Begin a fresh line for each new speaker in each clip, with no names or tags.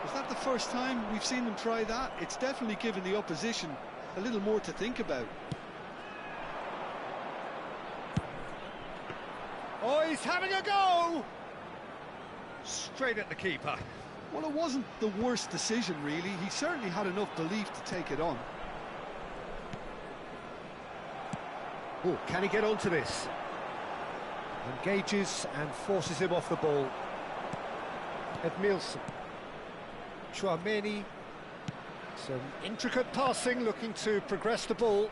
Is that the first time we've seen them try that? It's definitely given the opposition a little more to think about.
Oh, he's having a go! Straight at the keeper.
Well, it wasn't the worst decision, really. He certainly had enough belief to take it on.
Oh, can he get onto this? Engages and forces him off the ball. Edmilson. Chouameni. Some intricate passing, looking to progress the ball.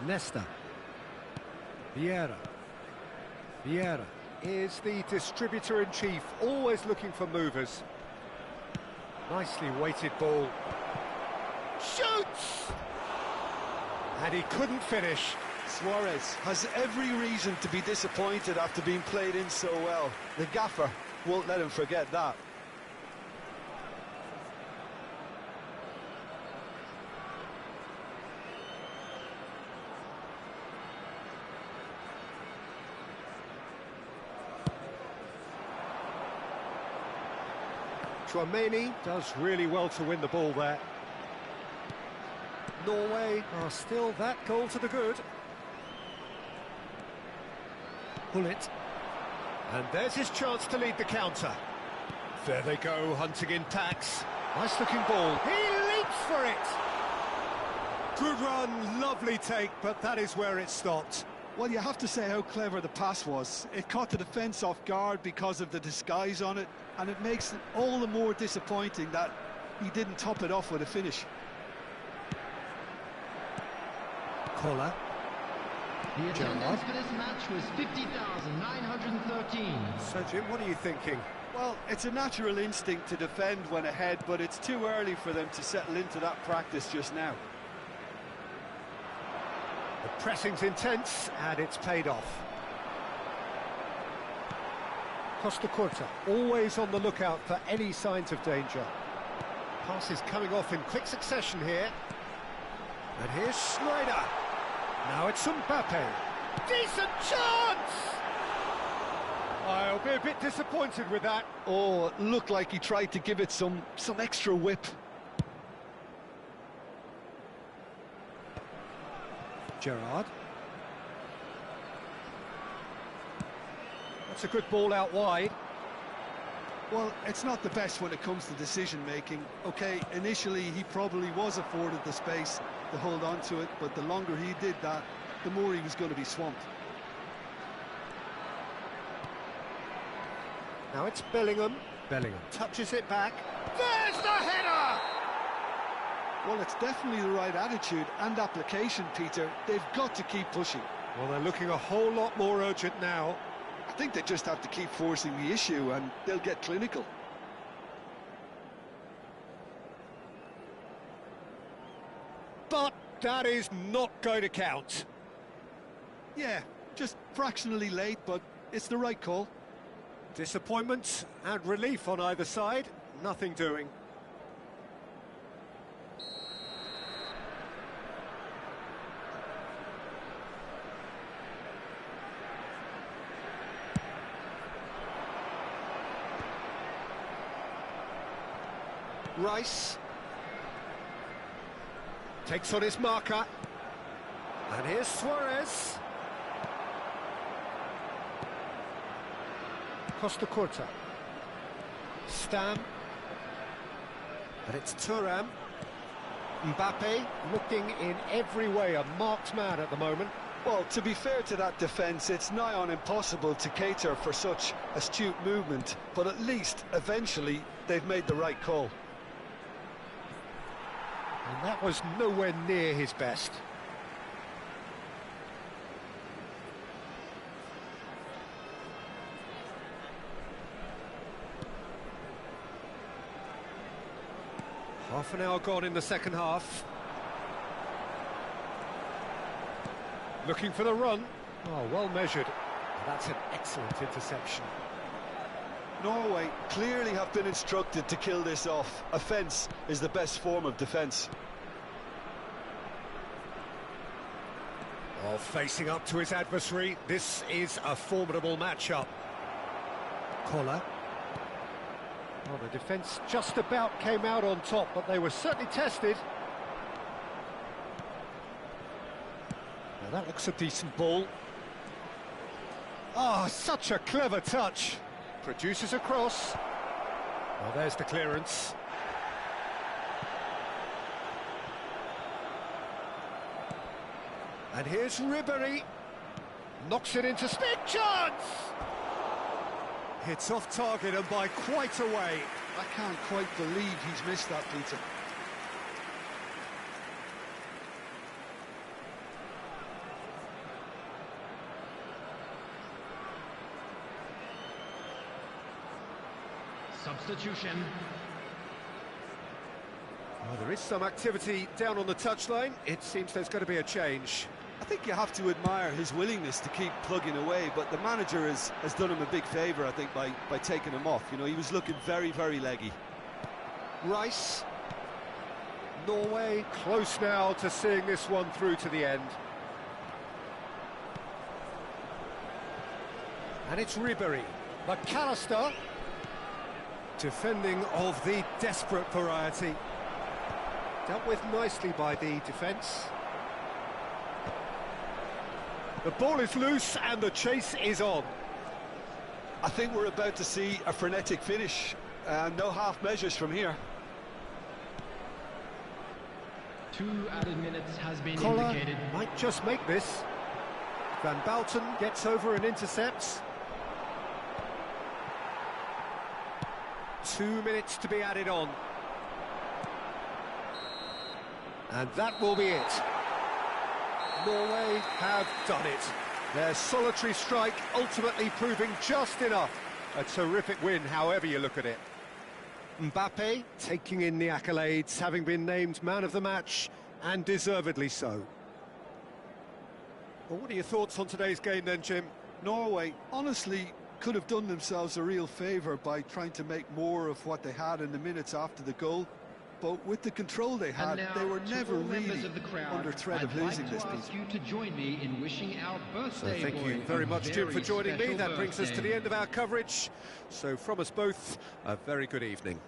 Nesta. Vieira. Vieira is the distributor-in-chief, always looking for movers. Nicely weighted ball. Shoots! And he couldn't finish.
Suarez has every reason to be disappointed after being played in so well. The gaffer won't let him forget that.
Chouameni does really well to win the ball there. Norway are still that goal to the good. Bullet. And there's his chance to lead the counter. There they go, hunting in packs. Nice looking ball. He leaps for it! Good run, lovely take, but that is where it stopped.
Well, you have to say how clever the pass was. It caught the defence off guard because of the disguise on it, and it makes it all the more disappointing that he didn't top it off with a finish.
Koller. The attendance for this match was 50,913.
So, Jim, what are you thinking?
Well, it's a natural instinct to defend when ahead, but it's too early for them to settle into that practice just now.
The pressing's intense, and it's paid off. Costa Curta, always on the lookout for any signs of danger. Pass is coming off in quick succession here. And here's Schneider. Now it's Mbappe. Decent chance! I'll be a bit disappointed with that.
Oh, it looked like he tried to give it some extra whip.
Gerrard. That's a good ball out wide.
Well, it's not the best when it comes to decision-making. OK, initially he probably was afforded the space to hold on to it, but the longer he did that, the more he was going to be swamped.
Now it's Bellingham. Bellingham touches it back. There's the header!
Well, it's definitely the right attitude and application, Peter. They've got to keep pushing.
Well, they're looking a whole lot more urgent now.
I think they just have to keep forcing the issue and they'll get clinical.
But that is not going to count.
Yeah, just fractionally late, but it's the right call.
Disappointment and relief on either side. Nothing doing. Rice takes on his marker, and here's Suarez. Costa Curta. Stam. And it's Thuram. Mbappe looking in every way a marked man at the moment.
Well, to be fair to that defence, it's nigh on impossible to cater for such astute movement, but at least, eventually, they've made the right call.
And that was nowhere near his best. Half an hour gone in the second half. Looking for the run. Oh, well measured. That's an excellent interception.
Norway clearly have been instructed to kill this off. Offence is the best form of defence.
Well, facing up to his adversary, this is a formidable matchup.
Collar.
Well, the defence just about came out on top, but they were certainly tested. Now that looks a decent ball. Oh, such a clever touch. Produces a cross. Well, there's the clearance. And here's Ribery. Knocks it into big chance! Hits off target and by quite a way.
I can't quite believe he's missed that, Peter.
Substitution.
Well, there is some activity down on the touchline. It seems there's going to be a change.
I think you have to admire his willingness to keep plugging away, but the manager has done him a big favour, I think, by taking him off. You know, he was looking very, very leggy.
Rice. Norway close now to seeing this one through to the end. And it's Ribery. McAllister. Defending of the desperate variety. Dealt with nicely by the defence. The ball is loose and the chase is on.
I think we're about to see a frenetic finish. No half measures from here.
2 added minutes has been
Collar
indicated.
might just make this. Van Bouten gets over and intercepts. 2 minutes to be added on. And that will be it. Norway have done it. Their solitary strike ultimately proving just enough. A terrific win, however you look at it. Mbappe taking in the accolades, having been named man of the match, and deservedly so. Well, what are your thoughts on today's game then, Jim?
Norway, honestly, could have done themselves a real favour by trying to make more of what they had in the minutes after the goal. But with the control they had, they were never really under threat of losing this piece.
You to join me in wishing our birthday
Thank you very much, Jim, for joining me. That brings us to the end of our coverage. So from us both, a very good evening.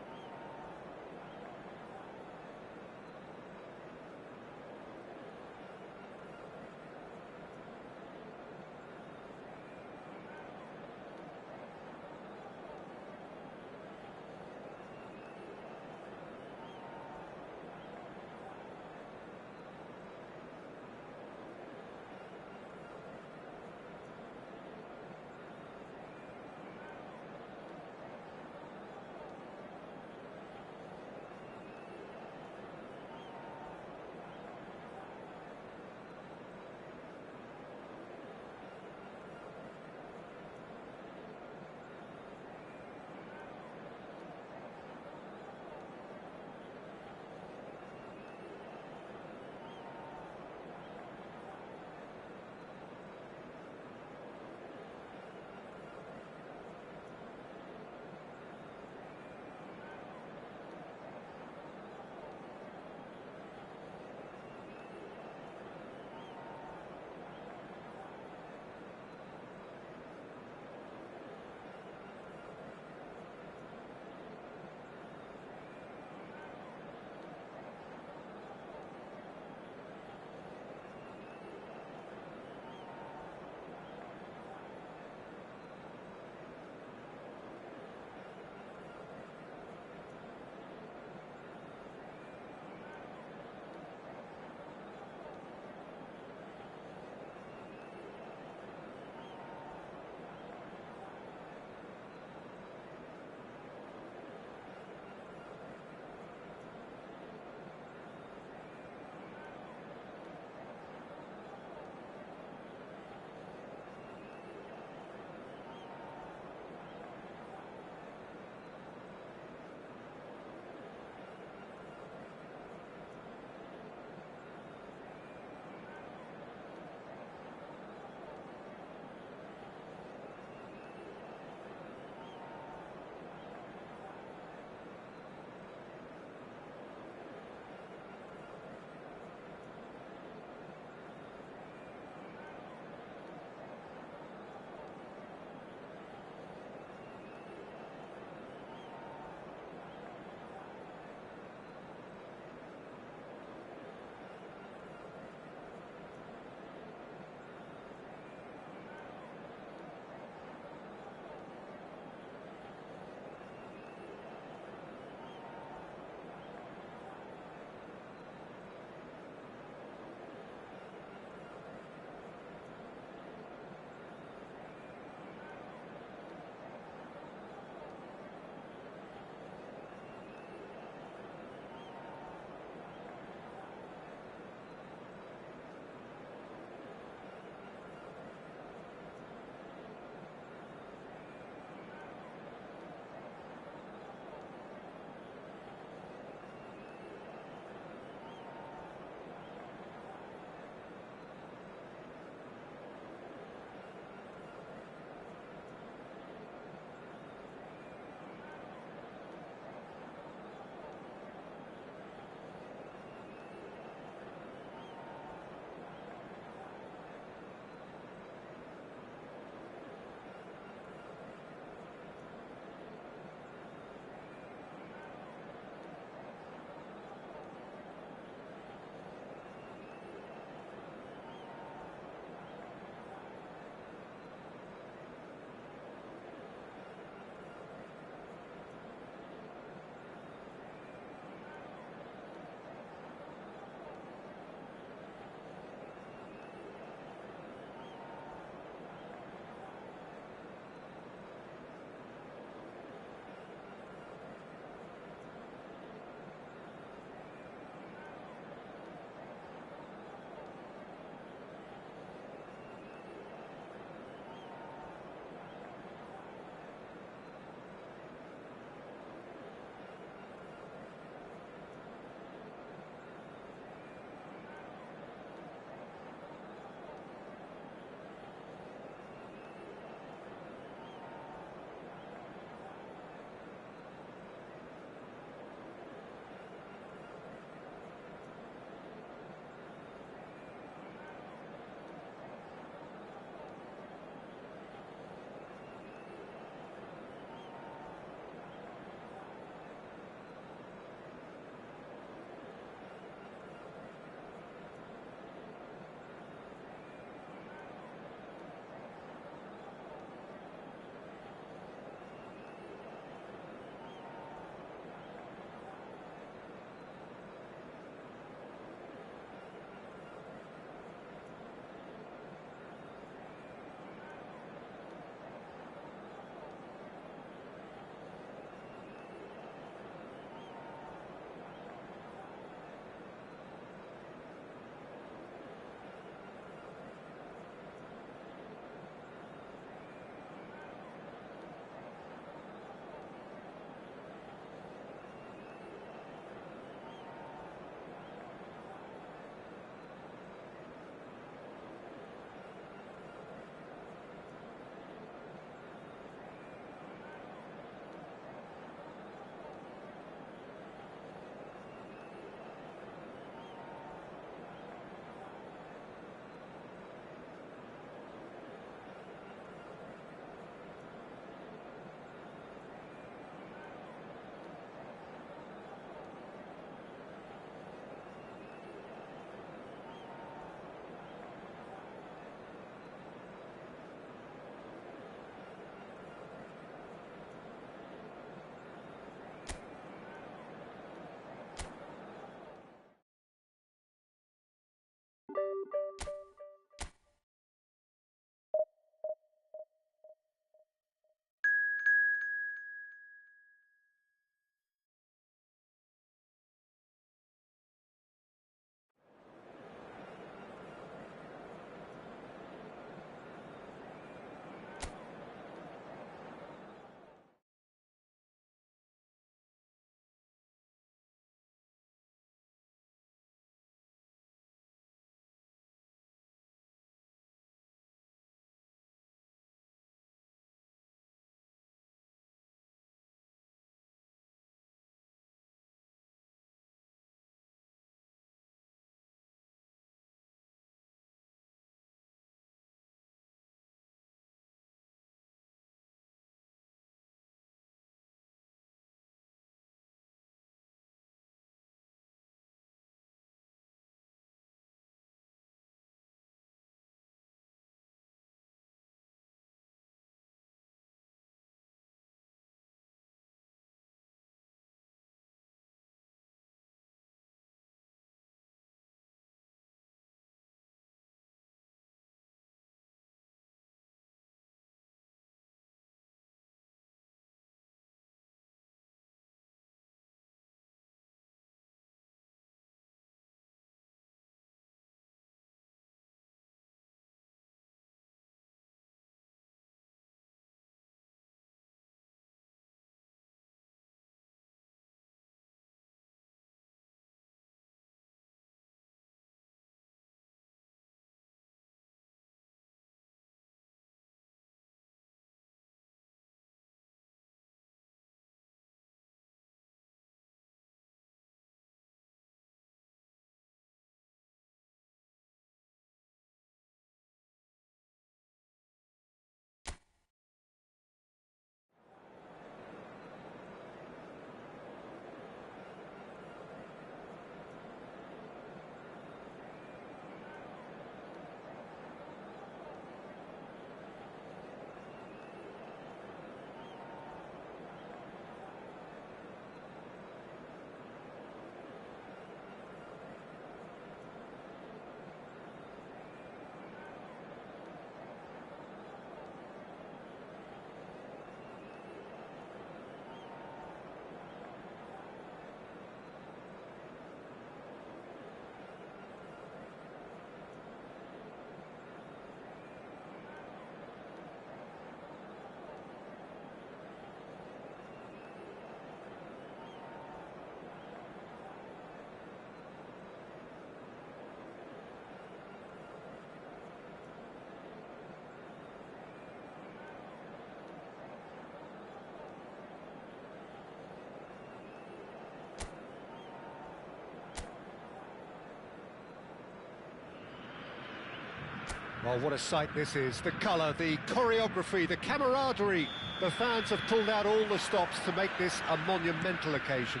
Well, what a sight this is. The colour, the choreography, the camaraderie. The fans have pulled out all the stops to make this a monumental occasion.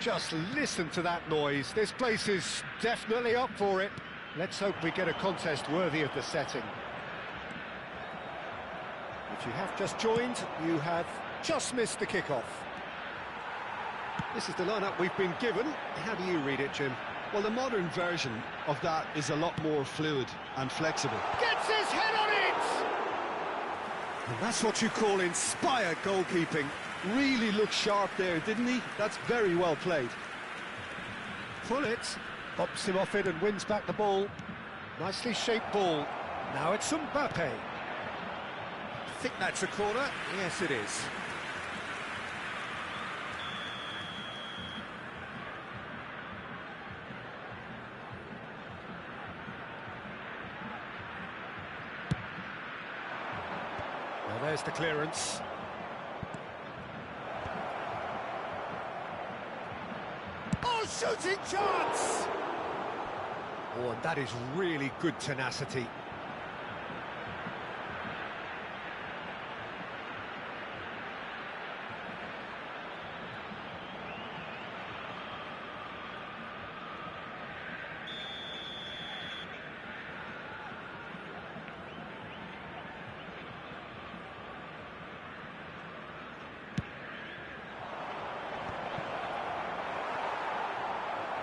Just listen to that noise. This place is definitely up for it. Let's hope we get a contest worthy of the setting. If you have just joined, you have just missed the kickoff. This is the lineup we've been given. How do you read it, Jim?
Well, the modern version of that is a lot more fluid and flexible.
Gets his head on it! And that's what you call inspired goalkeeping.
Really looked sharp there, didn't he? That's very well played.
Pullet bops him off it and wins back the ball. Nicely shaped ball. Now it's Mbappe. I think that's a corner. Yes, it is. Well, there's the clearance. Oh, shooting chance! Oh, and that is really good tenacity.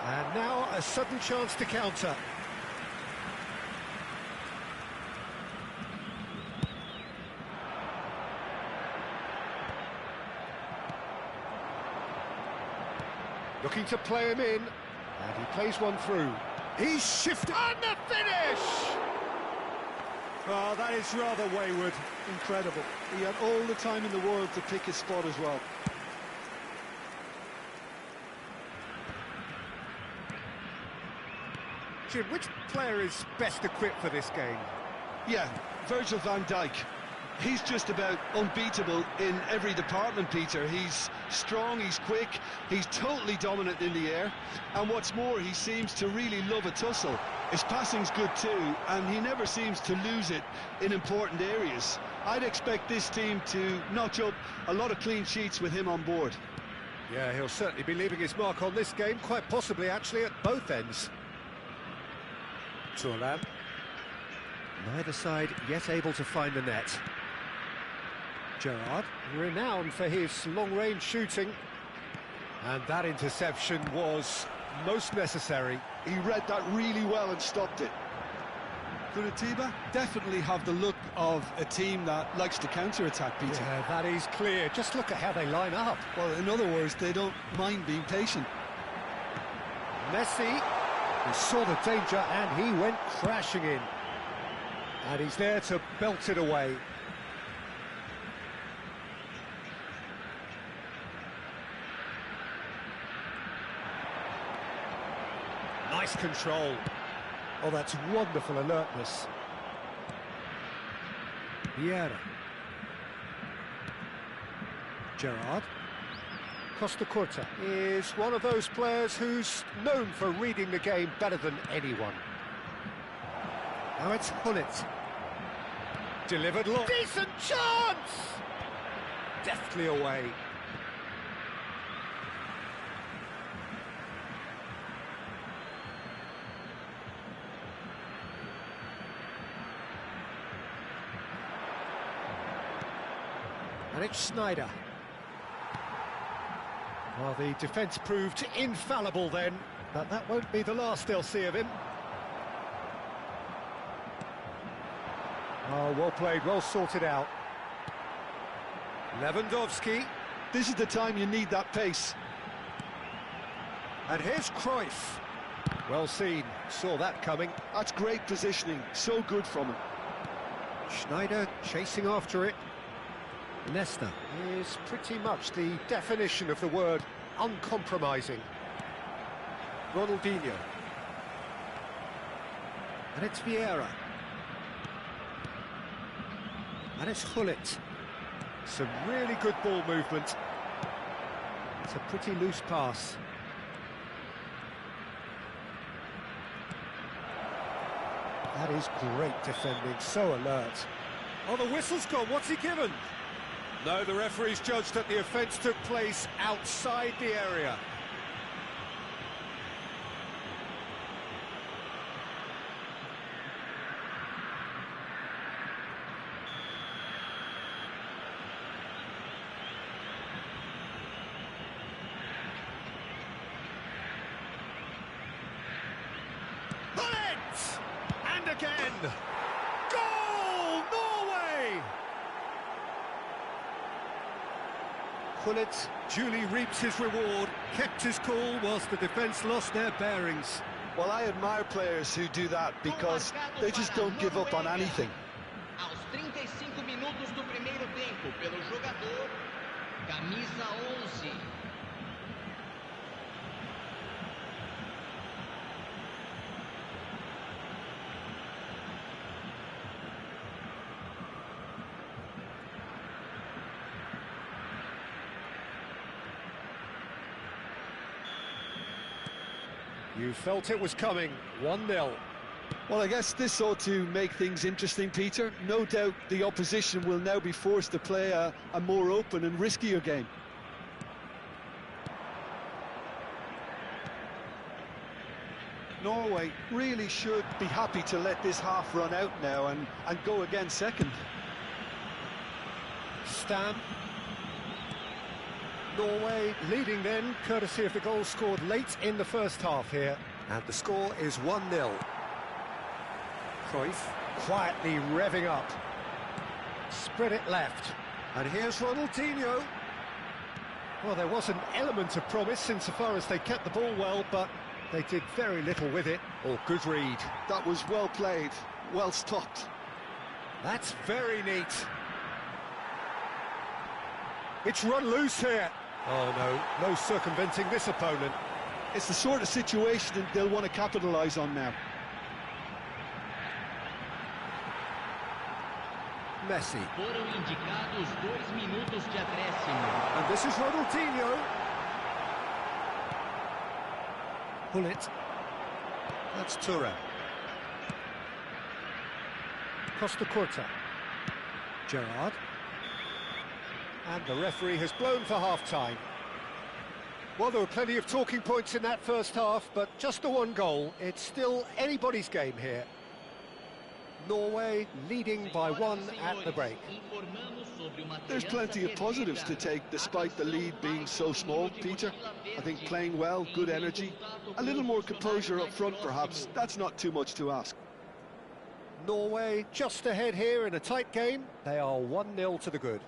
And now a sudden chance to counter. Looking to play him in, and he plays one through. He's shifted, and the finish!
Oh, that is rather wayward. Incredible. He had all the time in the world to pick his spot as well.
Jim, which player is best equipped for this game?
Yeah, Virgil van Dijk. He's just about unbeatable in every department, Peter. He's strong, he's quick, he's totally dominant in the air. And what's more, he seems to really love a tussle. His passing's good too, and he never seems to lose it in important areas. I'd expect this team to notch up a lot of clean sheets with him on board.
Yeah, he'll certainly be leaving his mark on this game, quite possibly actually at both ends. Turan. Neither side yet able to find the net. Gerrard, renowned for his long-range shooting. And that interception was most necessary.
He read that really well and stopped it. Curitiba definitely have the look of a team that likes to counter-attack, Peter.
Yeah, that is clear. Just look at how they line up.
Well, in other words, they don't mind being patient.
Messi, he saw the danger and he went crashing in. And he's there to belt it away. Nice control. Oh, that's wonderful alertness. Vieira. Gerrard. Costa Curta is one of those players who's known for reading the game better than anyone. Now it's Hullet. Delivered look. Decent chance! Deftly away. And it's Schneider. Well, the defence proved infallible then, but that won't be the last they'll see of him. Oh, well played, well sorted out. Lewandowski.
This is the time you need that pace.
And here's Cruyff. Well seen, saw that coming.
That's great positioning, so good from him.
Schneider chasing after it. Nesta is pretty much the definition of the word uncompromising. Ronaldinho. And it's Vieira. And it's Hullet. Some really good ball movement. It's a pretty loose pass. That is great defending, so alert. Oh, the whistle's gone, what's he given? No, the referee's judged that the offence took place outside the area. And again! Goal! Norway! Gullit duly reaps his reward, kept his cool whilst the defence lost their bearings.
Well, I admire players who do that because they just don't give up on anything.
Aos 35 minutos do primeiro tempo, pelo jogador, camisa 11.
You felt it was coming, 1-0.
Well, I guess this ought to make things interesting, Peter. No doubt the opposition will now be forced to play a more open and riskier game. Norway really should be happy to let this half run out now and go again second.
Stam. Norway leading then, courtesy of the goal scored late in the first half here. And the score is 1-0. Cruyff quietly revving up. Spread it left. And here's Ronaldinho. Well, there was an element of promise insofar as they kept the ball well, but they did very little with it. Oh, good read.
That was well played, well stopped.
That's very neat. It's run loose here. Oh, no circumventing this opponent.
It's the sort of situation they'll want to capitalise on now.
Messi.
Foram indicados 2 minutos de acréscimo.
And this is Ronaldinho.
Gullit.
That's Touré. Costa Curta. Gerrard. And the referee has blown for half-time. Well, there were plenty of talking points in that first half, but just the one goal. It's still anybody's game here. Norway leading by 1 at the break.
There's plenty of positives to take despite the lead being so small, Peter. I think playing well, good energy, a little more composure up front perhaps, that's not too much to ask.
Norway just ahead here in a tight game. They are 1-0 to the good.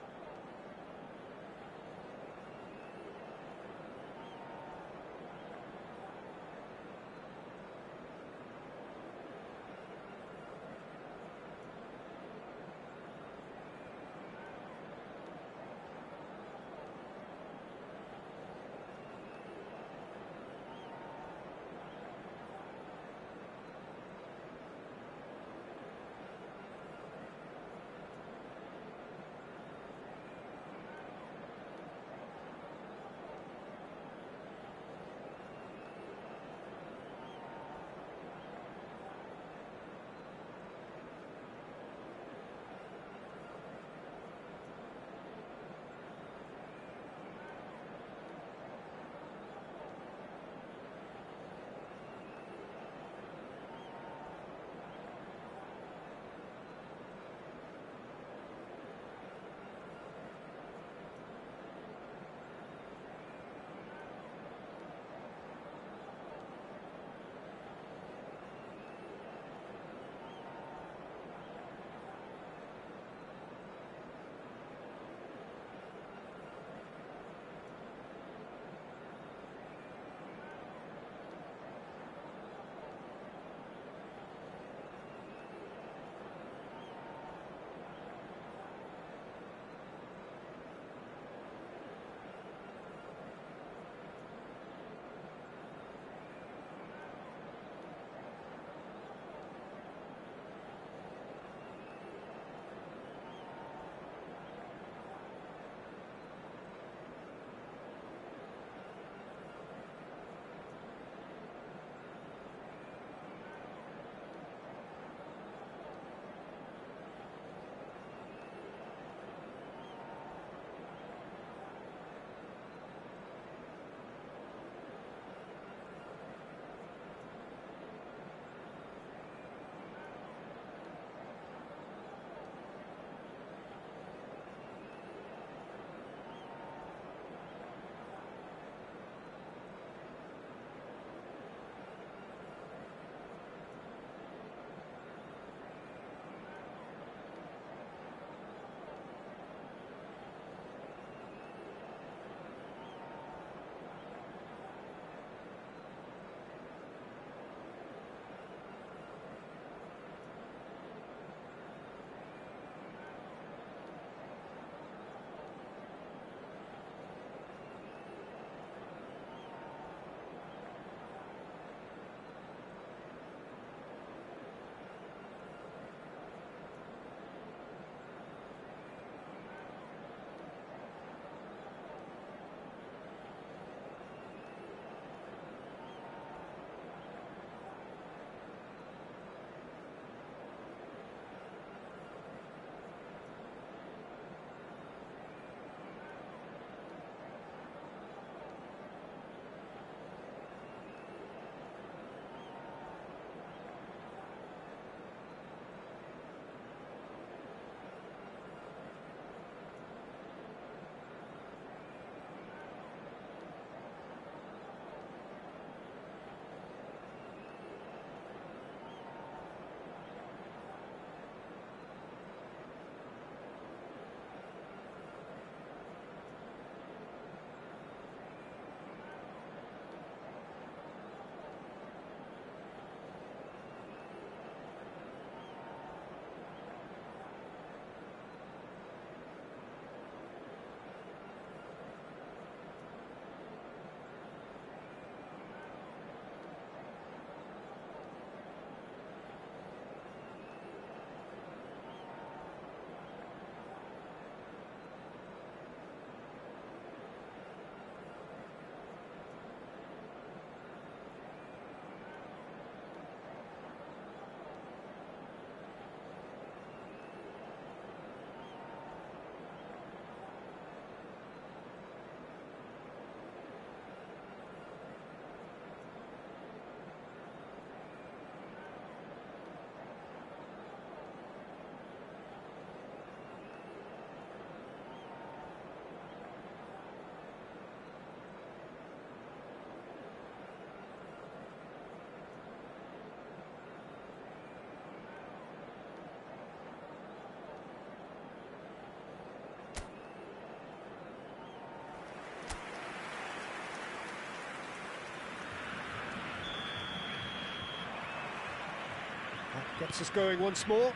Gets us going once more.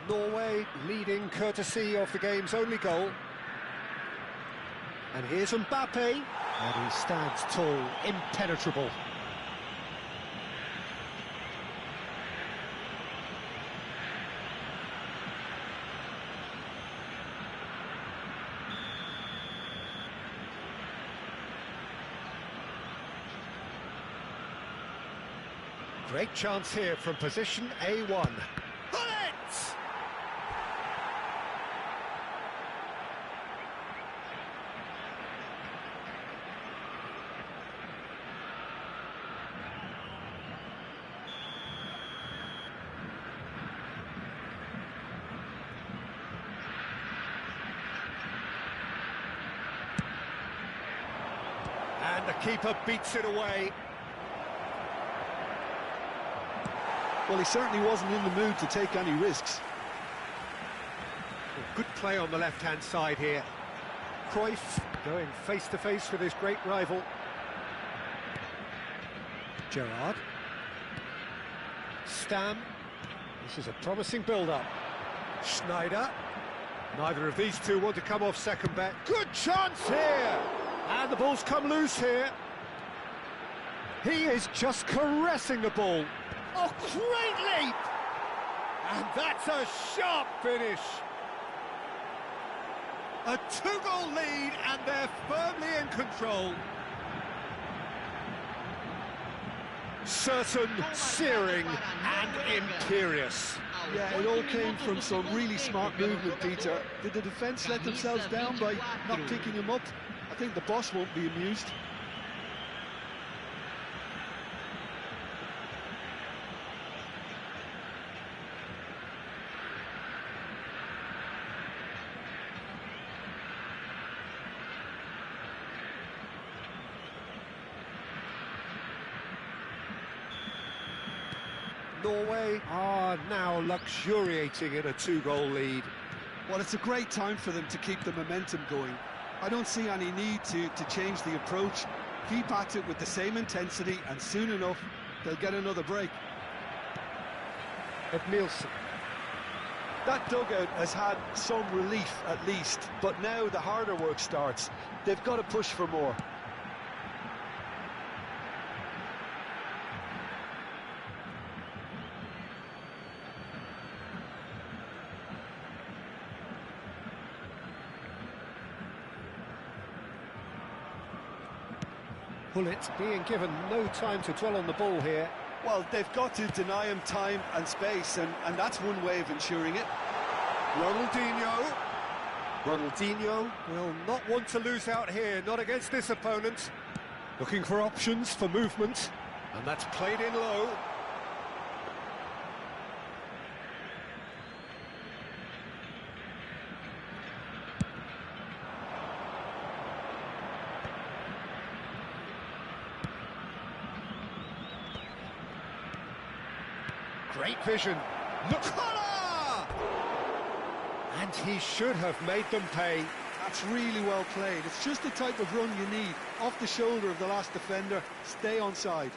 Norway leading courtesy of the game's only goal. And here's Mbappe. And he stands tall, impenetrable. Great chance here from position A1. Bullets! And the keeper beats it away.
Well, he certainly wasn't in the mood to take any risks.
Good play on the left-hand side here. Cruyff going face-to-face with his great rival. Gerrard. Stam. This is a promising build-up. Schneider. Neither of these two want to come off second bet. Good chance here! And the ball's come loose here. He is just caressing the ball. Oh, great leap! And that's a sharp finish. A 2-goal lead, and they're firmly in control. Certain, searing, and imperious.
Yeah, it all came from some really smart movement, Peter. Did the defence let themselves down by not picking him up? I think the boss won't be amused.
Norway are now luxuriating in a 2-goal lead.
Well, it's a great time for them to keep the momentum going. I don't see any need to change the approach. Keep at it with the same intensity, and soon enough, they'll get another break.
Nielsen.
That dugout has had some relief, at least, but now the harder work starts. They've got to push for more.
Bullet being given no time to dwell on the ball here.
Well, they've got to deny him time and space, and that's one way of ensuring it.
Ronaldinho will not want to lose out here, not against this opponent. Looking for options for movement, and that's played in low. Great vision. Look! And he should have made them pay.
That's really well played. It's just the type of run you need. Off the shoulder of the last defender, stay onside.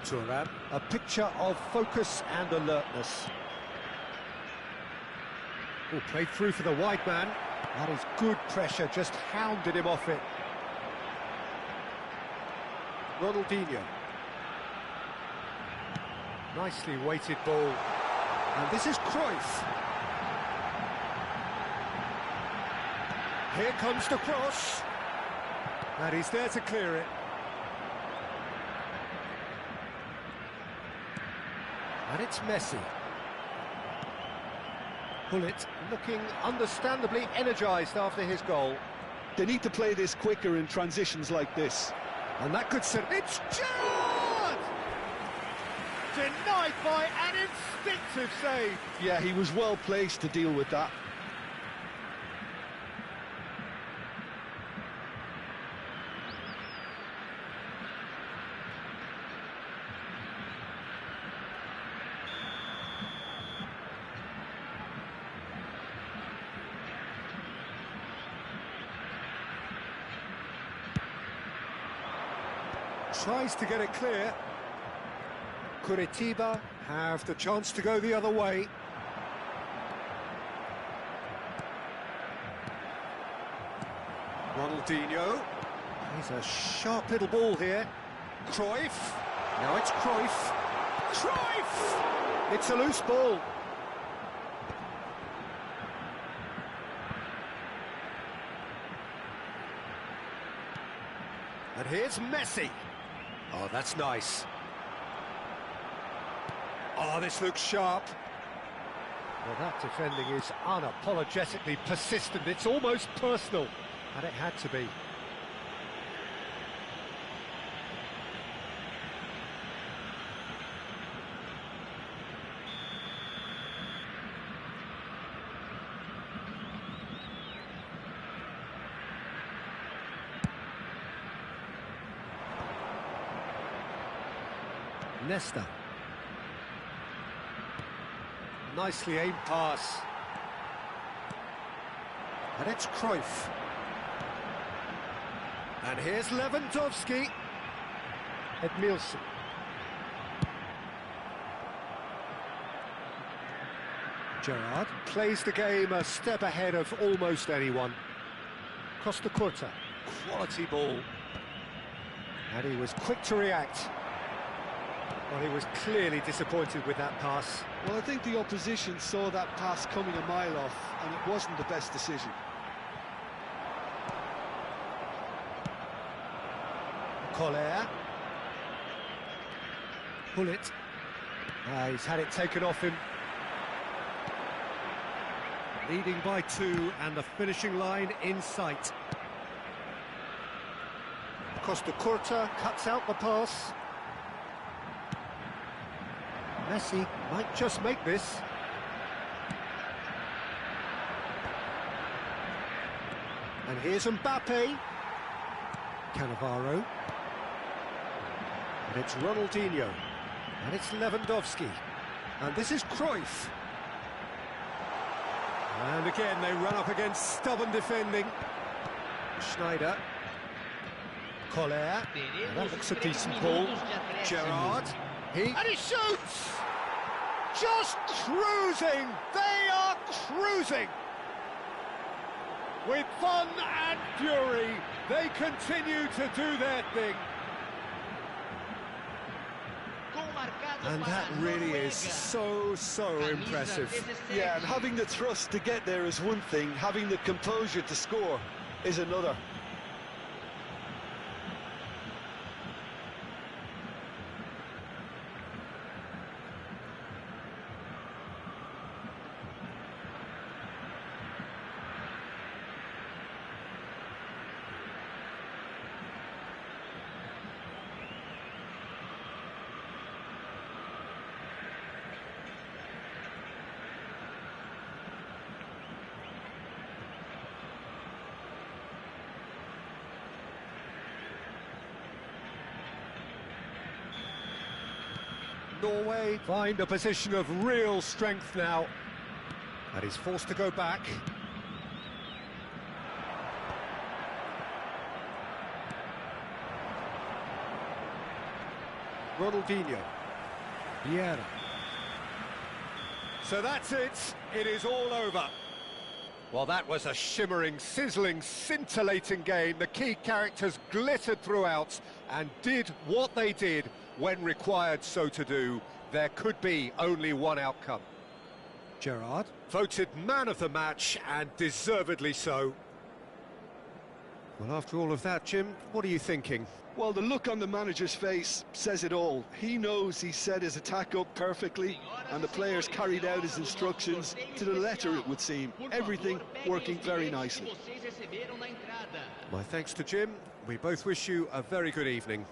Thuram, a picture of focus and alertness. Oh, played through for the wide man. That is good pressure, just hounded him off it. Ronaldinho. Nicely weighted ball. And this is Cruyff. Here comes the cross. And he's there to clear it. And it's Messi. Bullet looking understandably energised after his goal.
They need to play this quicker in transitions like this.
And that could set... It's Gerrard! Denied by an instinctive save.
Yeah, he was well placed to deal with that.
Tries to get it clear. Curitiba have the chance to go the other way. Ronaldinho. He's a sharp little ball here. Cruyff. Now it's Cruyff. Cruyff! It's a loose ball. And here's Messi. Oh, that's nice. Oh, this looks sharp. Well, that defending is unapologetically persistent. It's almost personal. And it had to be. Nesta. Nicely aimed pass. And it's Cruyff. And here's Lewandowski. Edmilson. Gerrard plays the game a step ahead of almost anyone. Costa Curta. Quality ball. And he was quick to react. Well, he was clearly disappointed with that pass.
Well, I think the opposition saw that pass coming a mile off, and it wasn't the best decision.
Collier. Bullet. He's had it taken off him. Leading by 2, and the finishing line in sight. Costa Curta cuts out the pass. Messi might just make this. And here's Mbappe. Cannavaro. And it's Ronaldinho. And it's Lewandowski. And this is Cruyff. And again, they run up against stubborn defending. Schneider. Collier. That looks a decent ball. Gerrard. And he shoots! Just cruising! They are cruising! With fun and fury, they continue to do their thing. And that really is so impressive.
Yeah, and having the thrust to get there is one thing, having the composure to score is another.
Norway find a position of real strength now. And he's forced to go back. Ronaldinho. Vieira. So that's it. It is all over. Well, that was a shimmering, sizzling, scintillating game. The key characters glittered throughout and did what they did when required so to do. There could be only one outcome. Gerrard voted man of the match, and deservedly so. Well, after all of that, Jim, what are you thinking?
Well, the look on the manager's face says it all. He knows he set his attack up perfectly, and the players carried out his instructions to the letter, it would seem. Everything working very nicely.
My thanks to Jim. We both wish you a very good evening.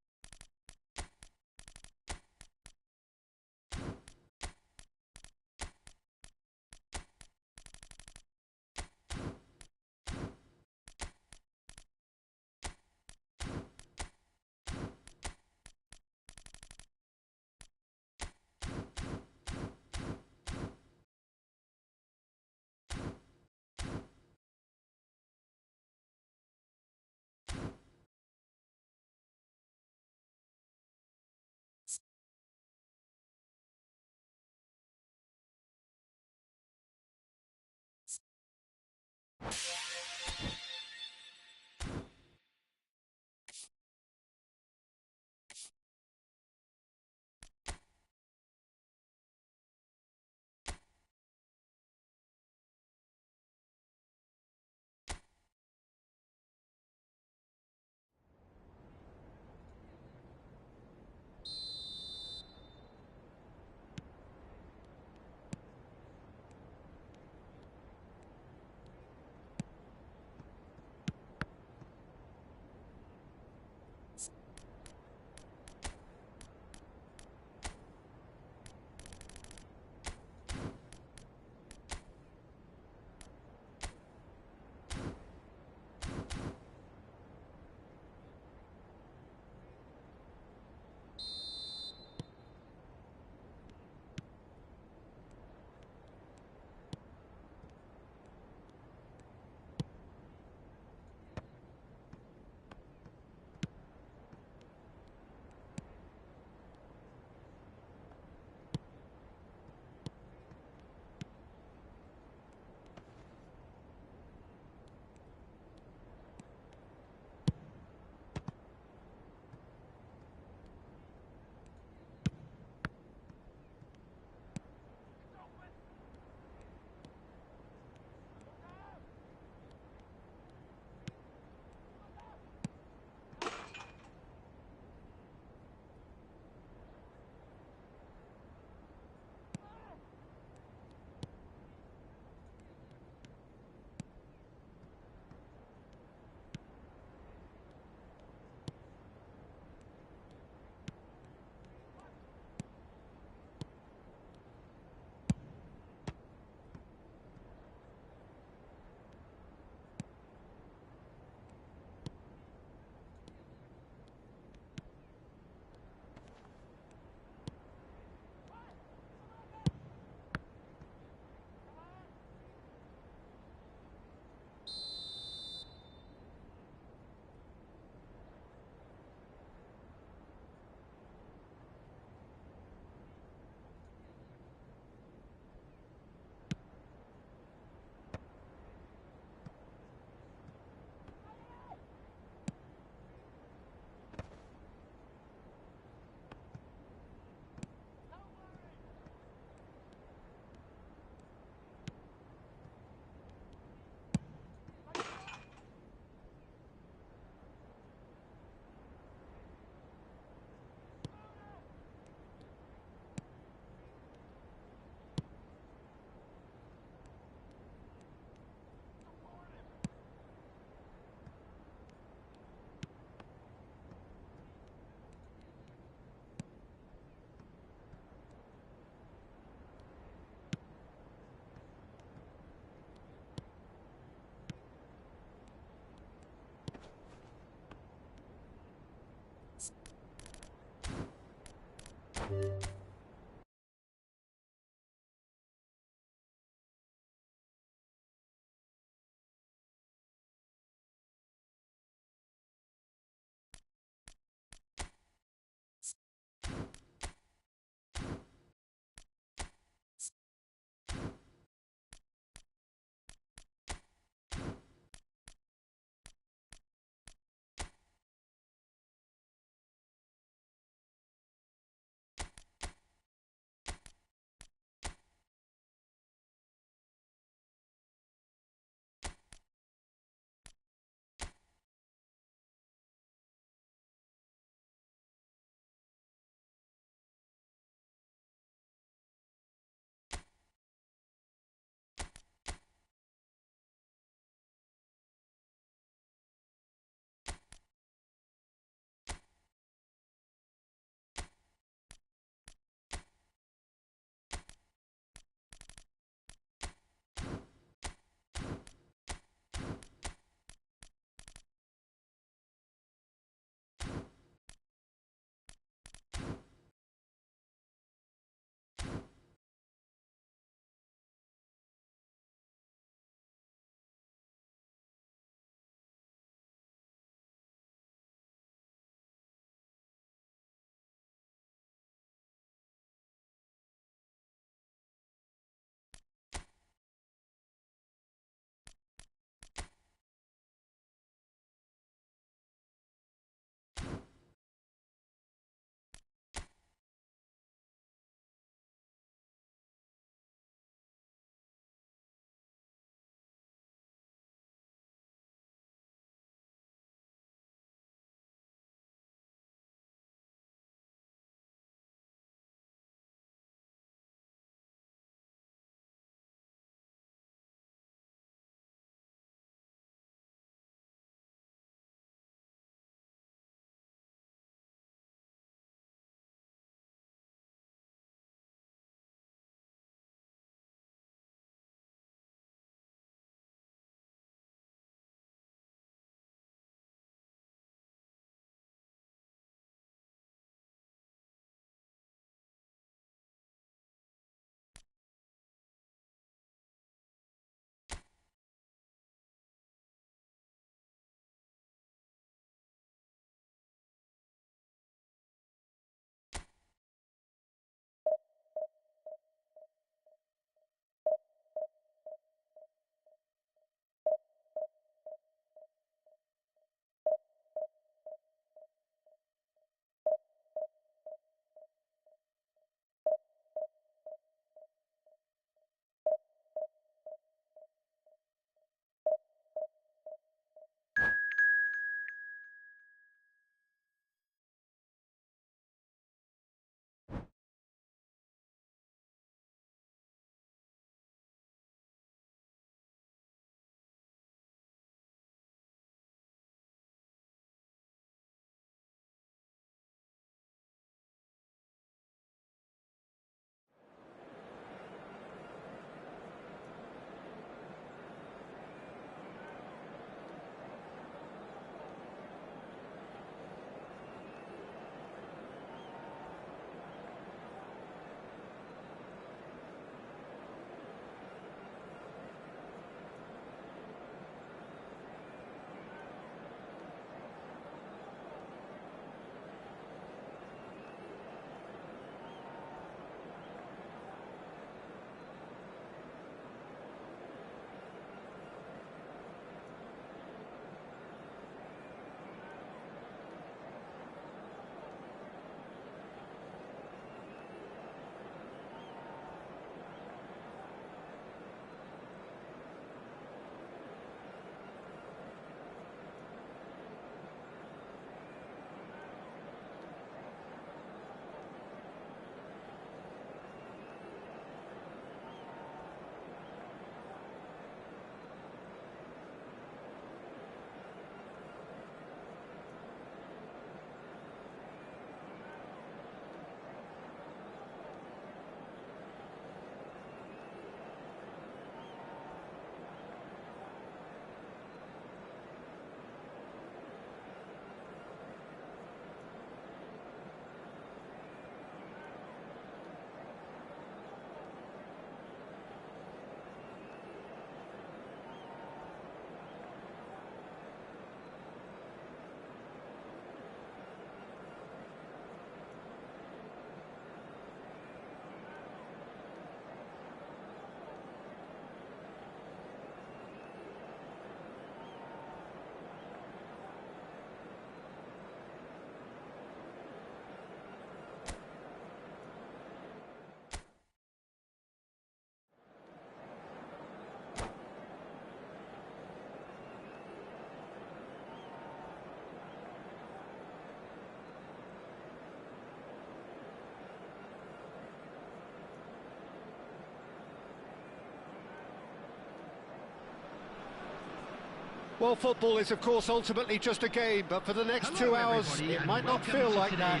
Well, football is, of course, ultimately just a game, but for the next 2 hours, it might not feel like that.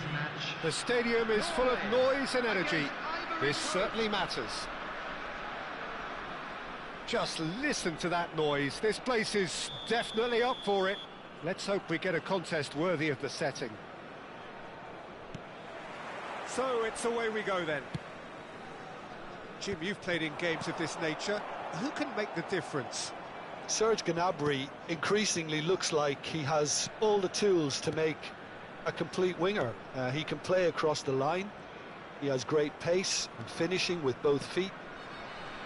The stadium is full of noise and energy. This certainly matters. Just listen to that noise. This place is definitely up for it. Let's hope we get a contest worthy of the setting. So it's away we go then. Jim, you've played in games of this nature. Who can make the difference?
Serge Gnabry increasingly looks like he has all the tools to make a complete winger. He can play across the line, he has great pace and finishing with both feet,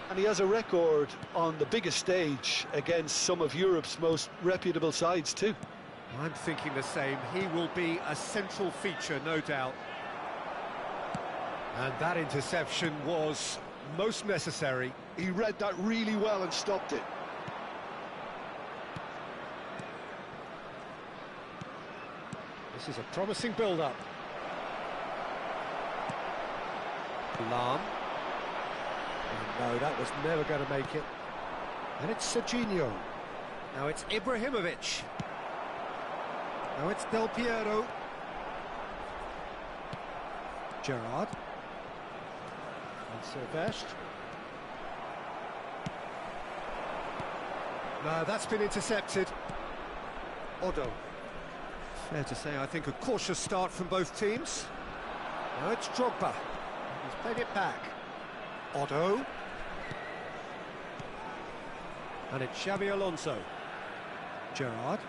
and he has a record on the biggest stage against some of Europe's most reputable sides too.
I'm thinking the same. He will be a central feature, no doubt. And that interception was most necessary.
He read that really well and stopped it.
This is a promising build-up. Lam. No, that was never going to make it. And it's Serginho. Now it's Ibrahimovic. Now it's Del Piero. Gerrard. And Sylvestre. No, that's been intercepted. Odo. Fair to say, I think, a cautious start from both teams. Now it's Drogba. He's played it back. Otto. And it's Xabi Alonso. Gerrard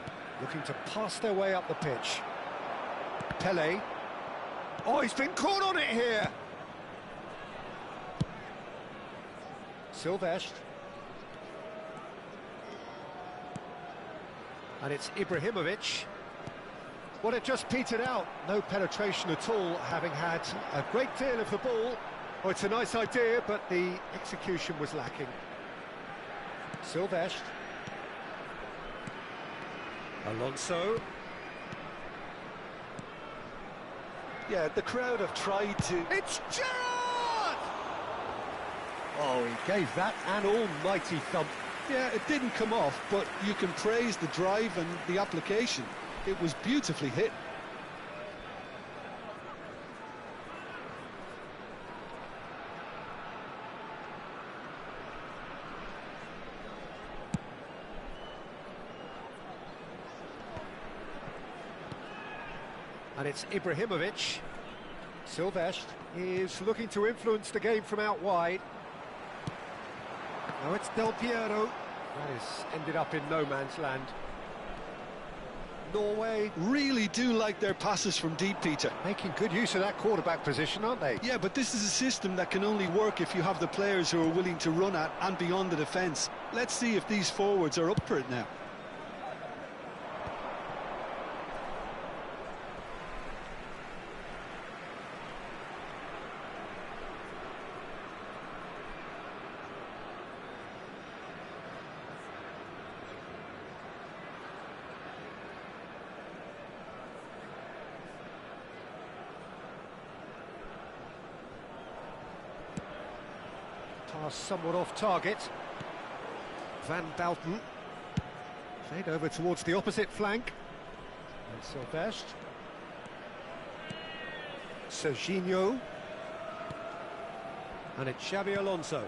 looking to pass their way up the pitch. Pele. Oh, he's been caught on it here. Sylvestre. And it's Ibrahimovic. Well, it just petered out. No penetration at all, having had a great deal of the ball. Oh, it's a nice idea, but the execution was lacking. Sylvestre. Alonso.
Yeah, the crowd have tried to...
It's Gerrard! Oh, he gave that an almighty thump.
Yeah, it didn't come off, but you can praise the drive and the application. It was beautifully hit.
And it's Ibrahimovic. Sylvestre is looking to influence the game from out wide. Now it's Del Piero. That has ended up in no man's land. Norway
Really do like their passes from deep, Peter.
making good use of that quarterback position, aren't they?
Yeah, but this is a system that can only work if you have the players who are willing to run at and beyond the defence. Let's see if these forwards are up for it now.
Pass somewhat off target. Van Bouten. Played over towards the opposite flank. And Sylvestre. Serginho. And it's Xabi Alonso.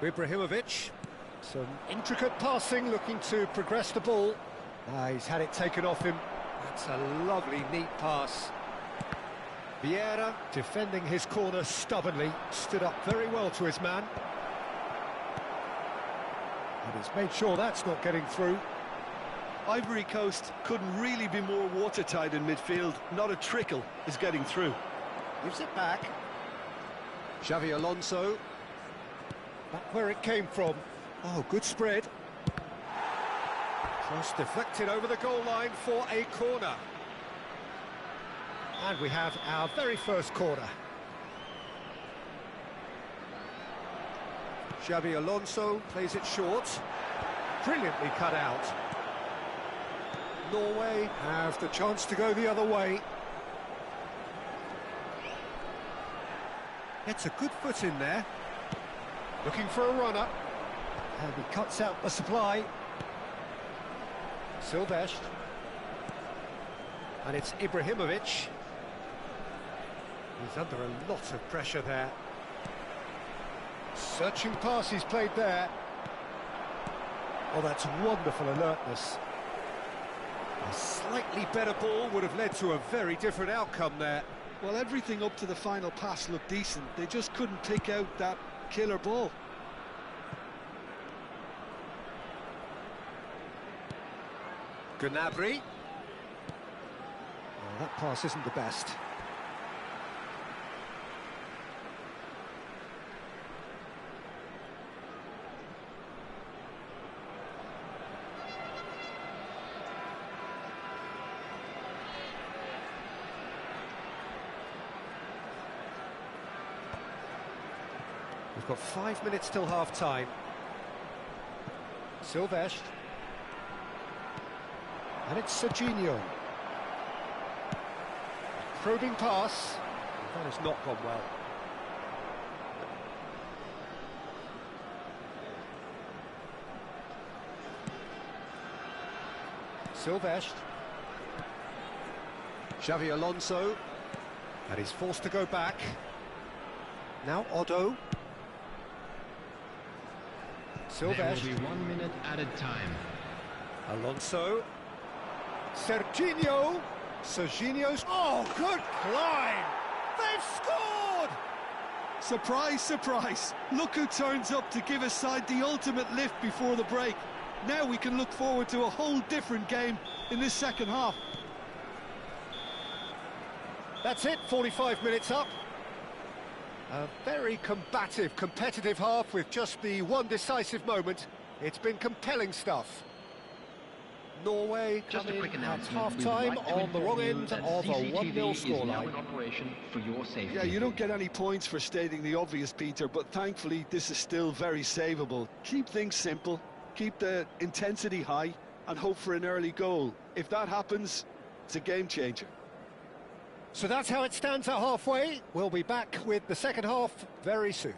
Ibrahimovic. Some intricate passing, looking to progress the ball. He's had it taken off him. That's a lovely, neat pass. Vieira, defending his corner stubbornly, stood up very well to his man. And he's made sure that's not getting through.
Ivory Coast couldn't really be more watertight in midfield. Not a trickle is getting through.
Gives it back. Xabi Alonso. Back where it came from. Oh, good spread. Cross deflected over the goal line for a corner. And we have our very first corner. Xabi Alonso plays it short. Brilliantly cut out. Norway have the chance to go the other way. Gets a good foot in there. Looking for a runner. And he cuts out the supply. Silvestre. And it's Ibrahimovic. He's under a lot of pressure there. Searching pass he's played there. Oh, that's wonderful alertness. A slightly better ball would have led to a very different outcome there.
Well, everything up to the final pass looked decent. They just couldn't pick out that killer ball.
Gnabry. Oh, that pass isn't the best. We've got 5 minutes till half-time. Silvestre. And it's Serginho. Probing pass. That has not gone well. Silvestre. Xavi Alonso. And he's forced to go back. Now Otto. Silvestre.
There will be 1 minute added time.
Alonso. Serginho. Serginho's... Oh, good climb! They've scored!
Surprise, surprise. Look who turns up to give his side the ultimate lift before the break. Now we can look forward to a whole different game in this second half.
That's it, 45 minutes up. A very combative, competitive half with just the one decisive moment. It's been compelling stuff. Norway
Just a
coming
quick
at
announcement.
half-time on the wrong end of a 1-0 scoreline.
In operation for your safety.
Yeah, you don't get any points for stating the obvious, Peter, but thankfully this is still very savable. Keep things simple, keep the intensity high, and hope for an early goal. If that happens, it's a game changer.
So that's how it stands at halfway. We'll be back with the second half very soon.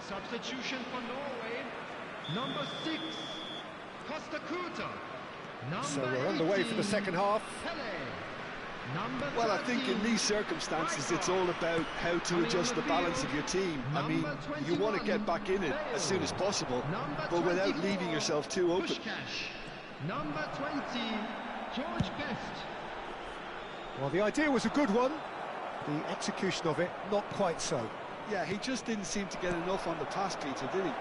Substitution for Norway, number 6, Costa Curta.
So we're on the way for the second half.
Well, I think in these circumstances it's all about how to adjust the balance of your team. I mean, you want to get back in it as soon as possible, but without leaving yourself too open.
Number 20, George Best.
Well, the idea was a good one. The execution of it, not quite so.
Yeah, he just didn't seem to get enough on the pass, Peter, did he?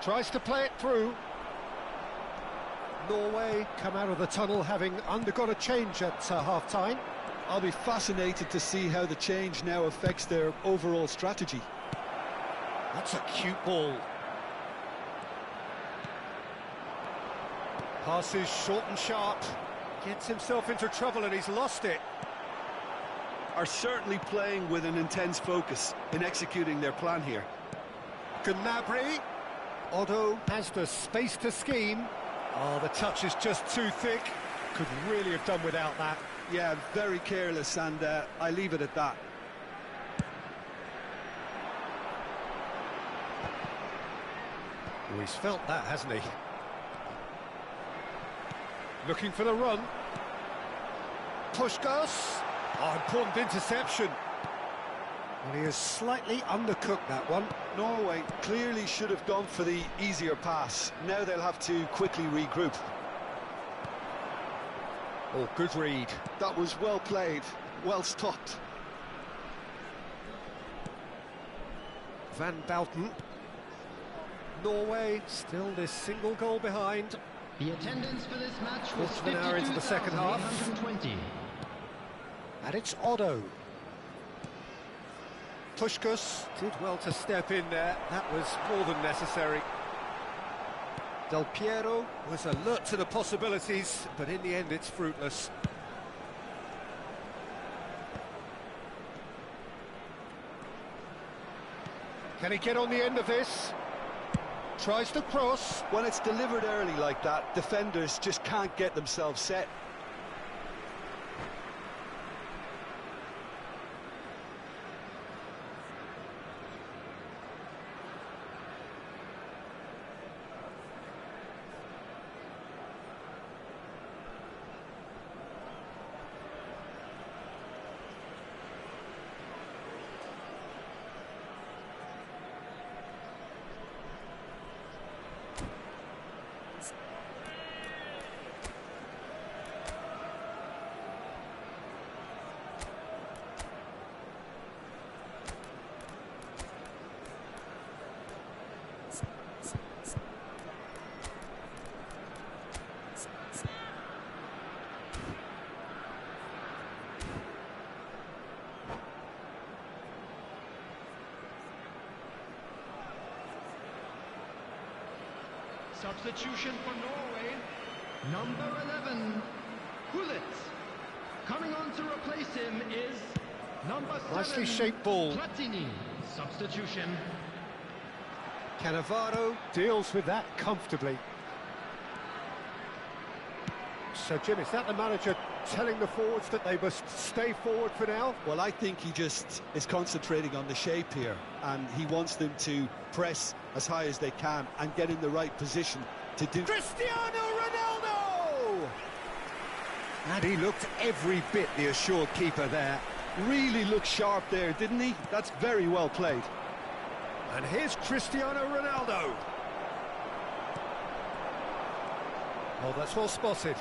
Tries to play it through. Norway come out of the tunnel having undergone a change at half-time.
I'll be fascinated to see how the change now affects their overall strategy.
That's a cute ball. Passes short and sharp. Gets himself into trouble and he's lost it.
Are certainly playing with an intense focus in executing their plan here.
Gnabry. Otto has the space to scheme. Oh, the touch is just too thick. Could really have done without that.
Yeah, very careless, and I leave it at that.
Oh, he's felt that, hasn't he? Looking for the run. Puskás. Oh, important interception. Well, he has slightly undercooked that one.
Norway clearly should have gone for the easier pass. Now they'll have to quickly regroup.
Oh, good read.
That was well played, well stopped.
Van Bouten. Norway still this single goal behind.
The attendance for this match was
Quarter of an hour into the second half.
52,820.
And it's Otto. Puskás did well to step in there. That was more than necessary. Del Piero was alert to the possibilities, but in the end it's fruitless. Can he get on the end of this? Tries to cross.
When it's delivered early like that, defenders just can't get themselves set.
Substitution for Norway, number 11, Hullet. Coming on to replace him is number 7,
Nicely shaped ball.
Platini. Substitution.
Cannavaro deals with that comfortably. So, Jim, is that the manager telling the forwards that they must stay forward for now?
Well, I think he just is concentrating on the shape here, and he wants them to press as high as they can and get in the right position to do...
Cristiano Ronaldo! And he looked every bit the assured keeper there.
Really looked sharp there, didn't he? That's very well played.
And here's Cristiano Ronaldo. Oh, that's well spotted.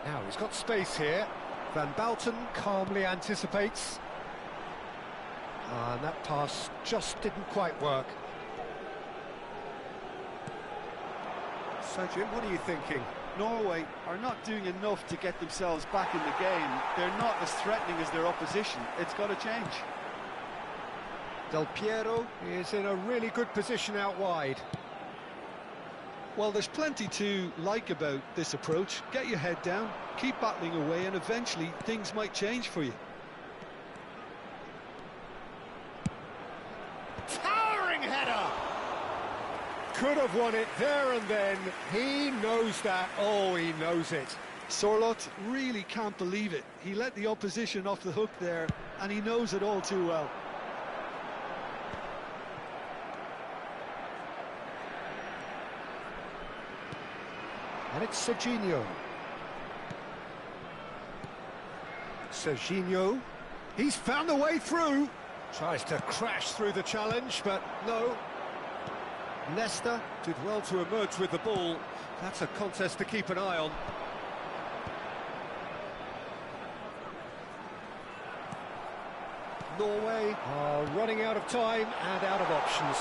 Now he's got space here. Van Bouten calmly anticipates. And that pass just didn't quite work. So, Jim, what are you thinking?
Norway are not doing enough to get themselves back in the game. They're not as threatening as their opposition. It's got to change.
Del Piero is in a really good position out wide.
Well, there's plenty to like about this approach. Get your head down, keep battling away, and eventually things might change for you.
Towering header! Could have won it there and then. He knows that. Oh, he knows it.
Sorloth really can't believe it. He let the opposition off the hook there, and he knows it all too well.
And it's Serginho. Serginho. He's found a way through. Tries to crash through the challenge, but no. Leicester did well to emerge with the ball. That's a contest to keep an eye on. Norway are running out of time and out of options.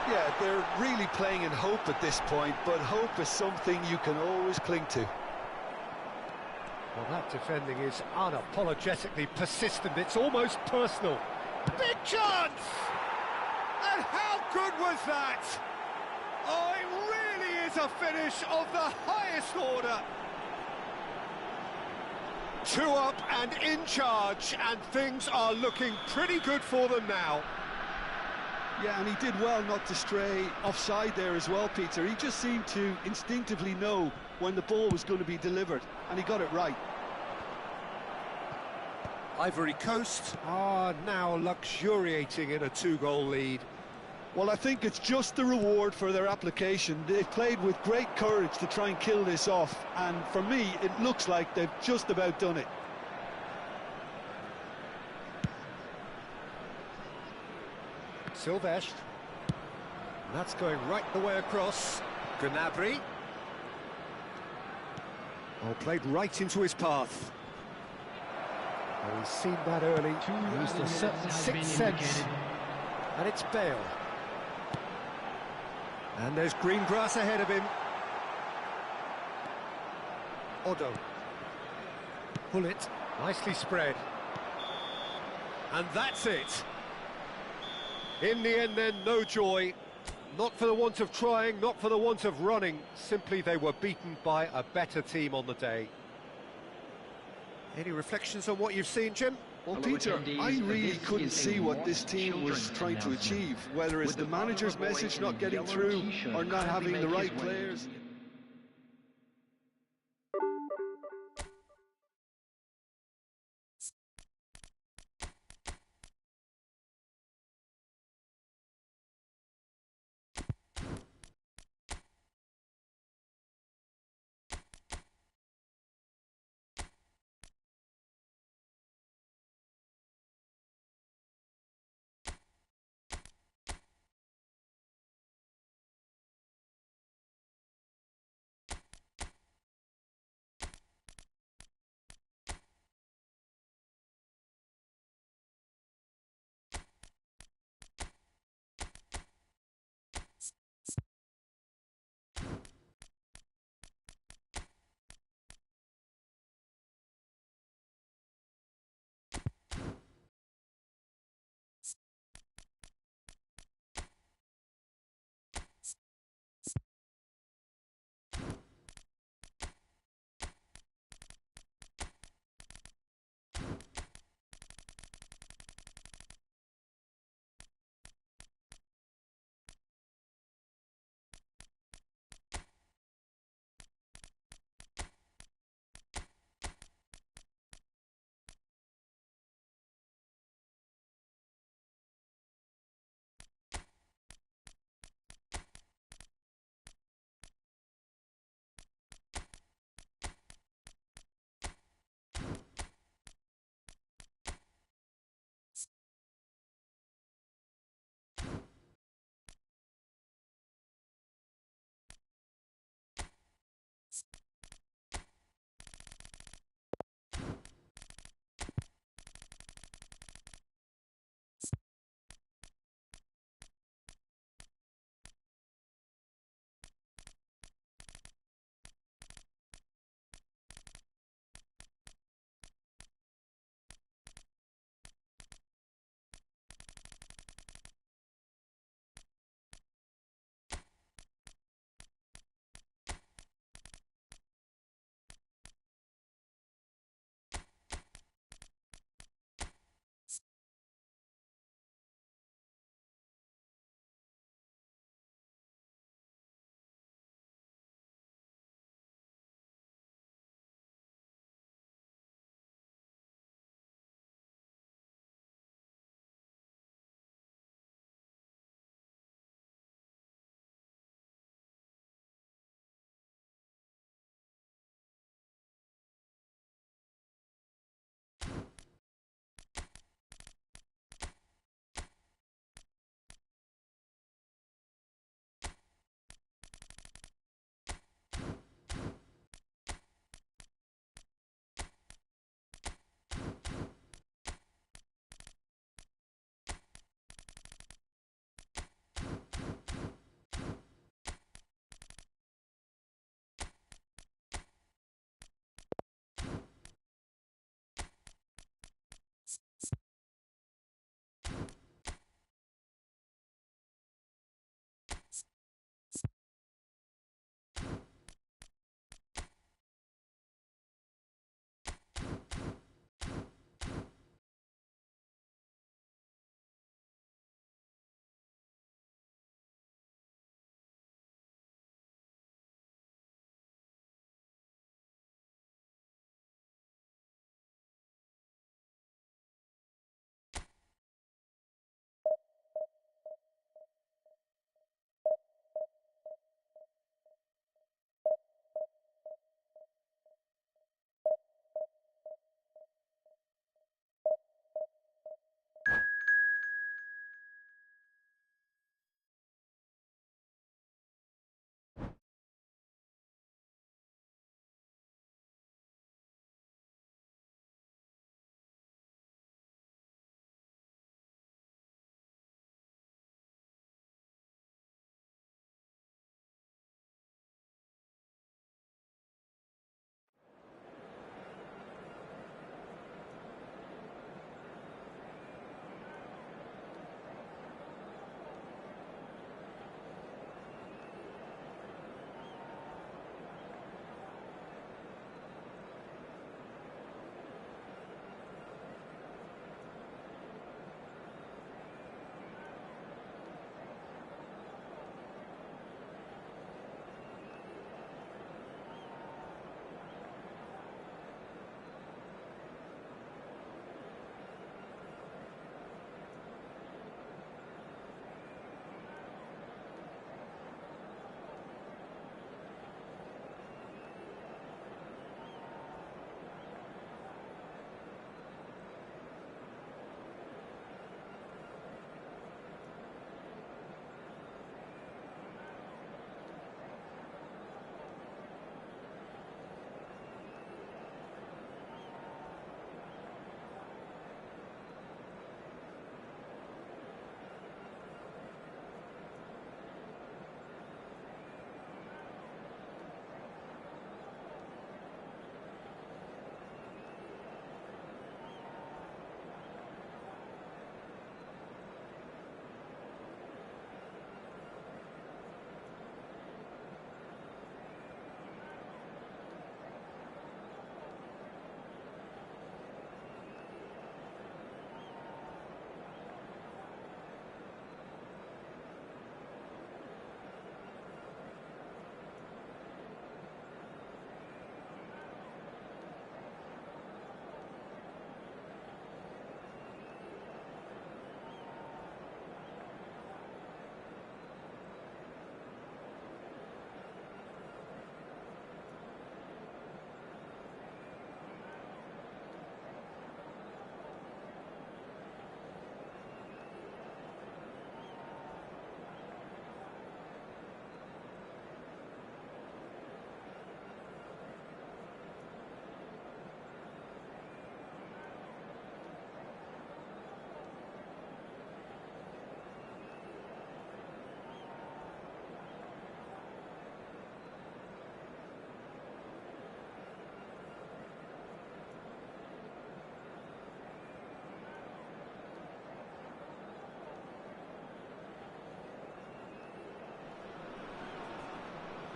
Yeah, they're really playing in hope at this point, but hope is something you can always cling to.
Well, that defending is unapologetically persistent. It's almost personal. Big chance! And how good was that? Oh, it really is a finish of the highest order. 2 up and in charge, and things are looking pretty good for them now.
Yeah, and he did well not to stray offside there as well, Peter. He just seemed to instinctively know when the ball was going to be delivered, and he got it right.
Ivory Coast are now luxuriating in a 2-goal lead.
Well, I think it's just the reward for their application. They've played with great courage to try and kill this off, and for me, it looks like they've just about done it.
Silvestre. That's going right the way across. Gnabry. Oh, played right into his path. Oh, he's seen that early. Used a certain sixth sense. And it's Bale. And there's green grass ahead of him. Odo. Pull it. Nicely spread. And that's it. In the end then, no joy. Not for the want of trying, not for the want of running. Simply they were beaten by a better team on the day. Any reflections on what you've seen, Jim?
Well, Peter, I really couldn't see what this team was trying to achieve, whether it's the manager's message not getting through or not having the right players.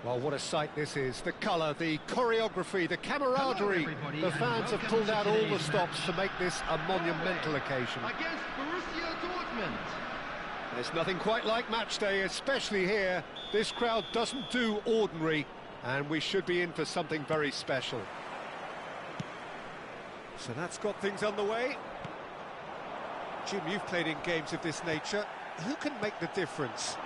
Well, what a sight this is. The colour, the choreography, the camaraderie. The fans have pulled out all the stops to make this a monumental occasion.
Against Borussia Dortmund.
There's nothing quite like match day, especially here. This crowd doesn't do ordinary, and we should be in for something very special. So that's got things underway. Jim, you've played in games of this nature. Who can make the difference?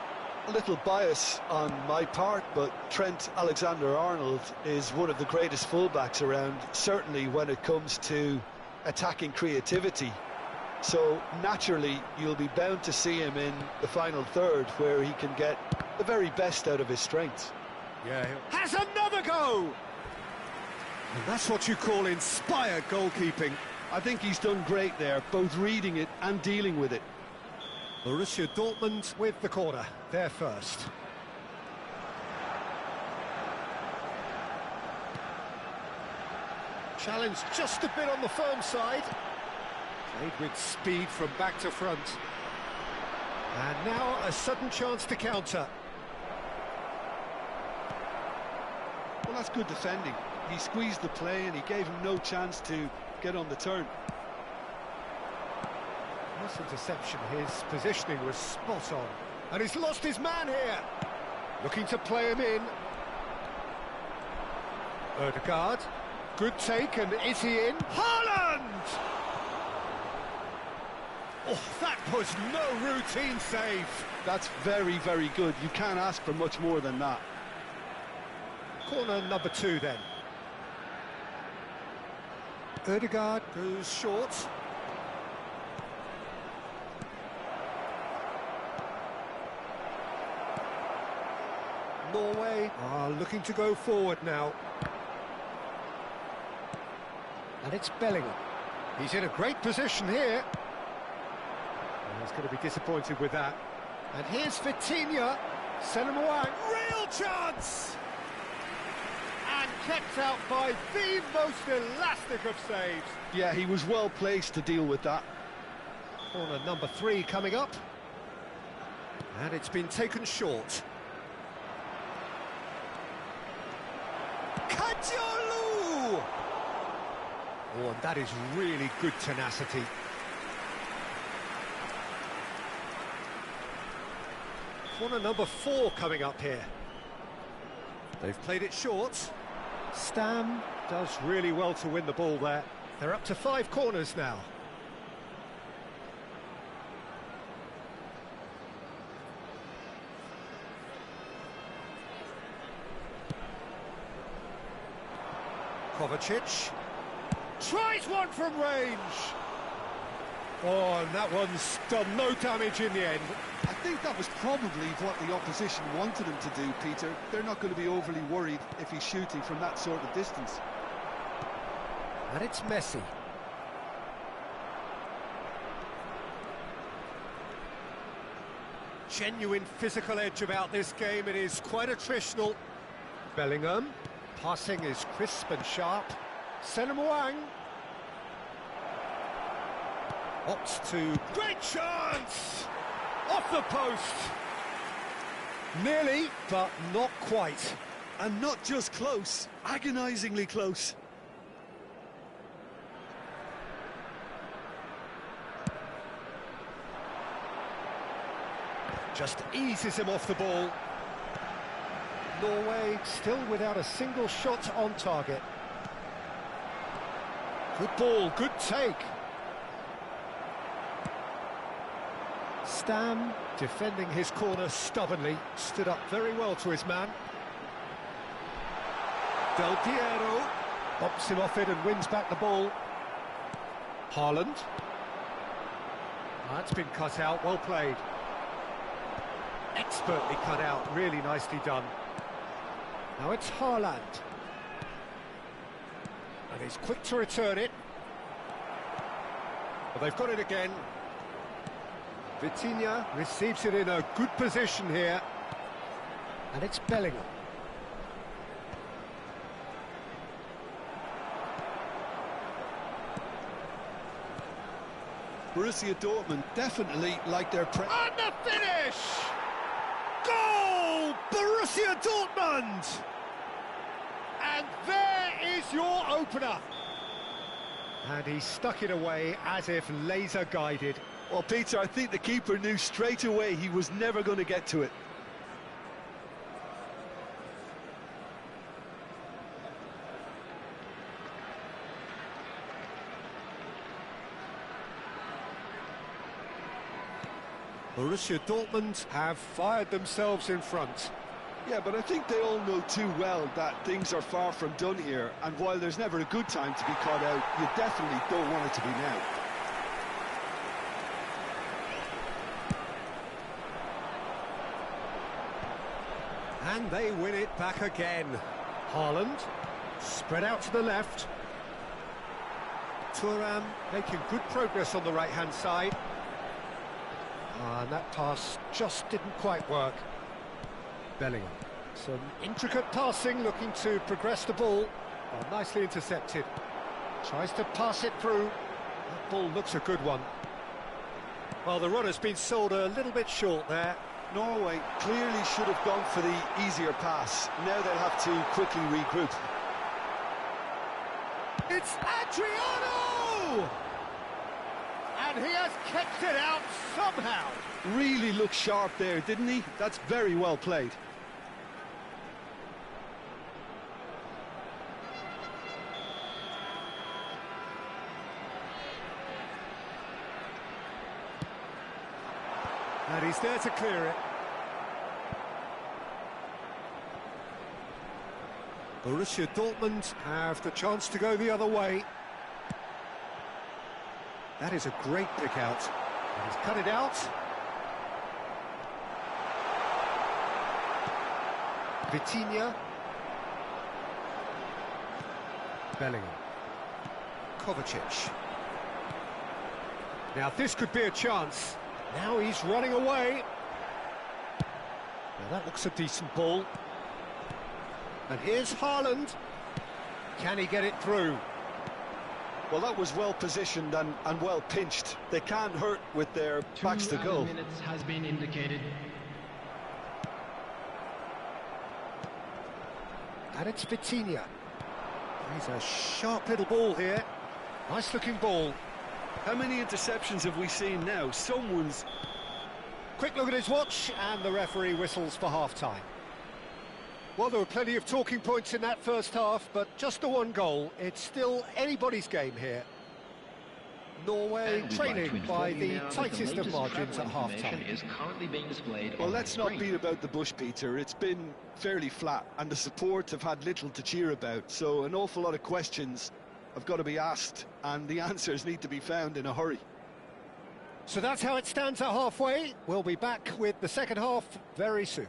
A little bias on my part, but Trent Alexander-Arnold is one of the greatest fullbacks around, certainly when it comes to attacking creativity. So naturally, you'll be bound to see him in the final third, where he can get the very best out of his strengths.
Yeah, has another go! And that's what you call inspired goalkeeping.
I think he's done great there, both reading it and dealing with it.
Borussia Dortmund with the corner, they're first. Challenge just a bit on the firm side. Played with speed from back to front. And now a sudden chance to counter.
Well, that's good defending. He squeezed the play and he gave him no chance to get on the turn.
Nice interception, his positioning was spot on. And he's lost his man here. Looking to play him in. Ødegaard, good take, and is he in? Haaland! Oh, that was no routine save.
That's very, very good. You can't ask for much more than that.
Corner number 2 then. Ødegaard goes short. Norway are looking to go forward now. And it's Bellingham. He's in a great position here. And he's going to be disappointed with that. And here's Vitinha. Senamuang, real chance! And kept out by the most elastic of saves.
Yeah, he was well placed to deal with that.
Corner number 3 coming up. And it's been taken short. Kajolu! Oh, and that is really good tenacity. Corner number 4 coming up here. They've played it short. Stam does really well to win the ball there. They're up to 5 corners now. Kovacic tries one from range. Oh, and that one's done no damage in the end.
I think that was probably what the opposition wanted him to do, Peter. They're not going to be overly worried if he's shooting from that sort of distance.
And it's Messi. Genuine physical edge about this game. It is quite attritional. Bellingham. Passing is crisp and sharp. Senamuang. Opts to... Great chance! Off the post! Nearly, but not quite.
And not just close, agonisingly close.
Just eases him off the ball. Norway still without a single shot on target. Good ball, good take. Stam defending his corner stubbornly, stood up very well to his man. Del Piero bumps him off it and wins back the ball. Haaland. That's been cut out, well played. Expertly cut out, really nicely done. Now it's Haaland. And he's quick to return it. Well, they've got it again. Vitinha receives it in a good position here. And it's Bellingham.
Borussia Dortmund definitely like their...
And the finish! Goal! Borussia Borussia Dortmund! And there is your opener. And he stuck it away as if laser-guided.
Well, Peter, I think the keeper knew straight away he was never going to get to it.
Borussia Dortmund have fired themselves in front.
Yeah, but I think they all know too well that things are far from done here, and while there's never a good time to be caught out, you definitely don't want it to be now.
And they win it back again. Haaland, spread out to the left. Thuram making good progress on the right-hand side. And that pass just didn't quite work. Bellingham. Some intricate passing, looking to progress the ball. Oh, nicely intercepted. Tries to pass it through. That ball looks a good one. Well, the run has been sold a little bit short there.
Norway clearly should have gone for the easier pass. Now they'll have to quickly regroup.
It's Adriano! And he has kept it out somehow.
Really looked sharp there, didn't he? That's very well played.
And he's there to clear it. Borussia Dortmund have the chance to go the other way. That is a great pick out. And he's cut it out. Vitinha. Bellingham. Kovacic. Now this could be a chance. Now he's running away. Now that looks a decent ball. And here's Haaland. Can he get it through?
Well, that was well positioned and well pinched. They can't hurt with their backs to goal.
2 minutes has been indicated.
And it's Vitinha. He's a sharp little ball here. Nice looking ball.
How many interceptions have we seen now? Someone's...
Quick look at his watch, and the referee whistles for half-time. Well, there were plenty of talking points in that first half, but just the one goal. It's still anybody's game here. Norway training by the tightest of margins at half-time.
Well, let's not beat about the bush, Peter. It's been fairly flat, and the support have had little to cheer about, so an awful lot of questions have got to be asked, and the answers need to be found in a hurry.
So that's how it stands at halfway. We'll be back with the second half very soon.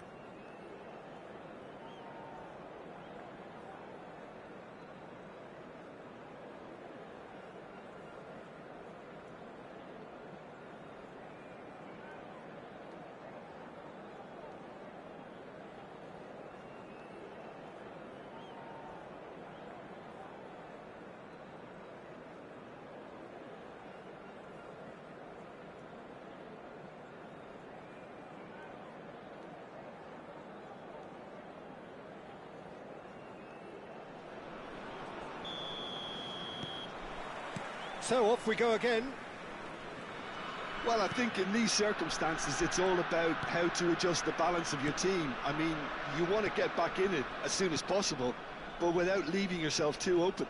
So off we go again.
Well, I think in these circumstances, it's all about how to adjust the balance of your team. I mean, you want to get back in it as soon as possible, but without leaving yourself too open.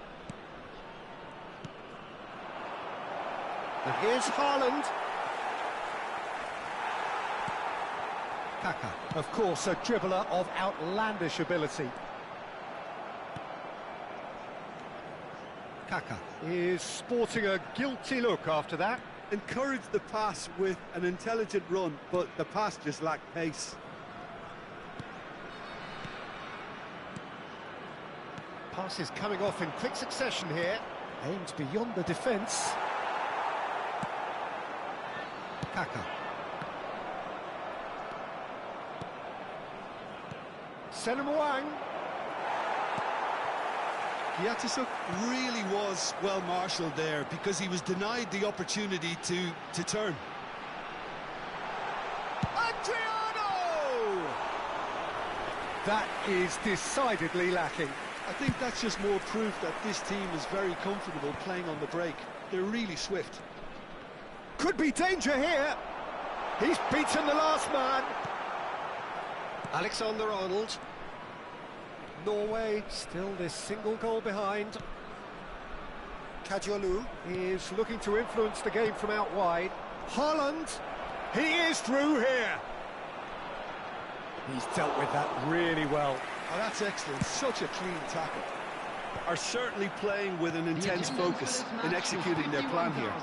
And here's Haaland. Kaka, of course, a dribbler of outlandish ability. Kaka is sporting a guilty look after that.
Encouraged the pass with an intelligent run, but the pass just lacked pace.
Passes coming off in quick succession here. Aimed beyond the defence. Kaka. Senamuang.
Yatasuk really was well marshalled there because he was denied the opportunity to turn.
Adriano! That is decidedly lacking.
I think that's just more proof that this team is very comfortable playing on the break. They're really swift.
Could be danger here. He's beaten the last man. Alexander-Arnold. Norway still this single goal behind. Kajolu is looking to influence the game from out wide. Haaland, he is through here. He's dealt with that really well.
Oh, that's excellent, such a clean tackle. Are certainly playing with an intense focus in executing their plan here.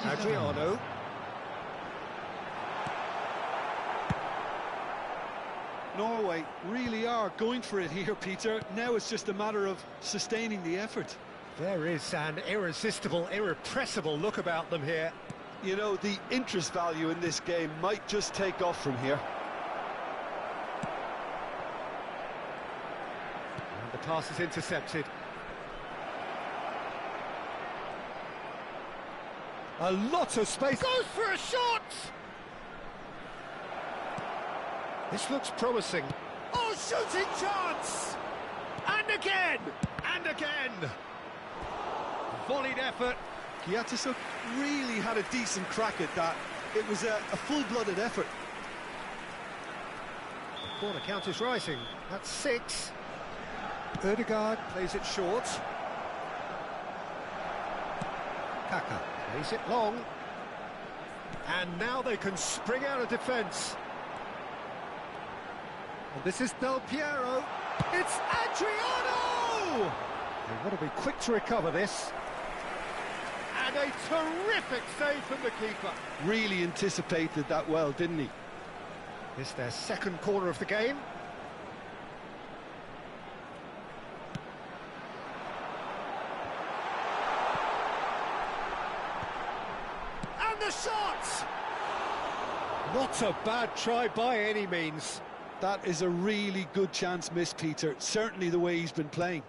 Adriano.
Norway really are going for it here, Peter. Now it's just a matter of sustaining the effort.
There is an irresistible, irrepressible look about them here.
You know, the interest value in this game might just take off from here.
And the pass is intercepted. A lot of space. Goes for a shot! This looks promising. Oh, shooting chance! And again! And again! Volleyed effort.
Kiatisuk really had a decent crack at that. It was a full-blooded effort.
The corner count is rising. That's 6. Ødegaard plays it short. Kaka plays it long. And now they can spring out of defence. And this is Del Piero. It's Adriano! They want to be quick to recover this. And a terrific save from the keeper.
Really anticipated that well, didn't he?
It's their second corner of the game. And the shot! Not a bad try by any means.
That is a really good chance missed, Peter. Certainly the way he's been playing.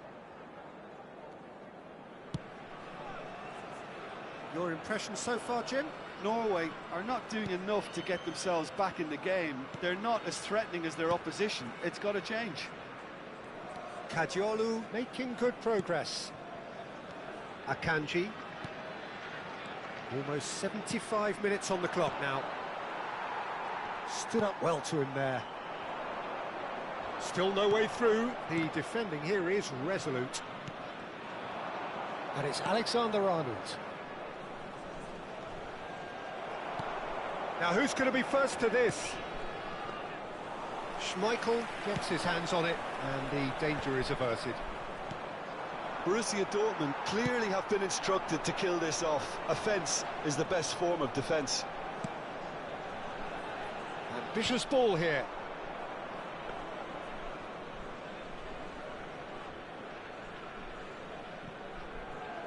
Your impression so far, Jim?
Norway are not doing enough to get themselves back in the game. They're not as threatening as their opposition. It's got to change.
Kajolu making good progress. Akanji. Almost 75 minutes on the clock now. Stood up well to him there. Still no way through. The defending here is resolute. And it's Alexander-Arnold. Now who's going to be first to this? Schmeichel gets his hands on it and the danger is averted.
Borussia Dortmund clearly have been instructed to kill this off. Offence is the best form of defence.
Ambitious ball here.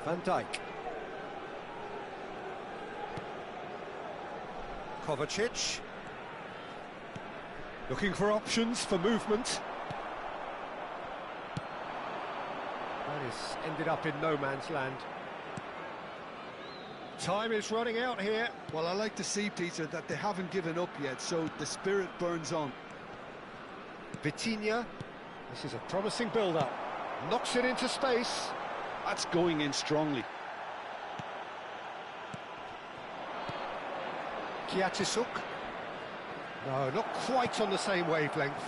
Van Dijk. Kovacic. Looking for options for movement. That has ended up in no man's land. Time is running out here.
Well, I like to see, Peter, that they haven't given up yet, so the spirit burns on.
Vitinha. This is a promising build-up. Knocks it into space.
That's going in strongly.
Kiatisuk. No, not quite on the same wavelength.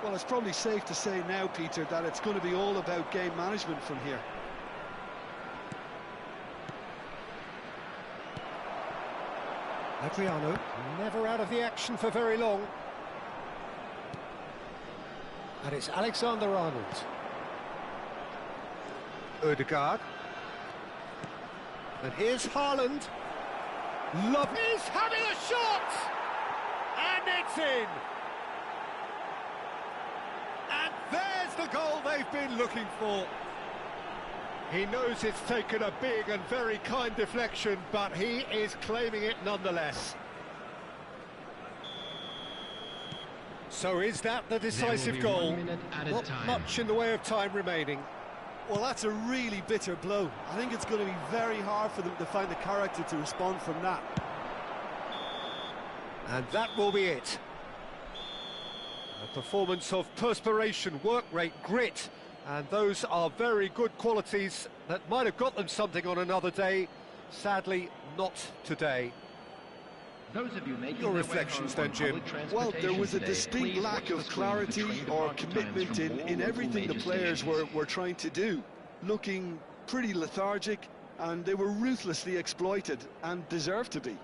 Well, it's probably safe to say now, Peter, that it's going to be all about game management from here.
Adriano, never out of the action for very long. And it's Alexander-Arnold. Ødegaard. And here's Haaland. Love is having a shot! And it's in! And there's the goal they've been looking for. He knows it's taken a big and very kind deflection, but he is claiming it nonetheless. So is that the decisive goal? Not much in the way of time remaining.
Well, that's a really bitter blow. I think it's going to be very hard for them to find the character to respond from that.
And that will be it. A performance of perspiration, work rate, grit, and those are very good qualities that might have got them something on another day. Sadly, not today.
Those of you making
Your
their
reflections
way home
then,
on
Jim.
public
Well, there was a
transportation
distinct
today,
lack
please
of
watch the screen for
clarity
train
or
departure
commitment
times from all
in
local
everything the
major
players
stations.
were trying to do. Looking pretty lethargic, and they were ruthlessly exploited and deserved to be.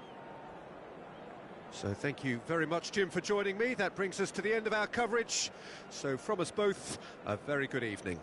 So thank you very much, Jim, for joining me. That brings us to the end of our coverage. So from us both, a very good evening.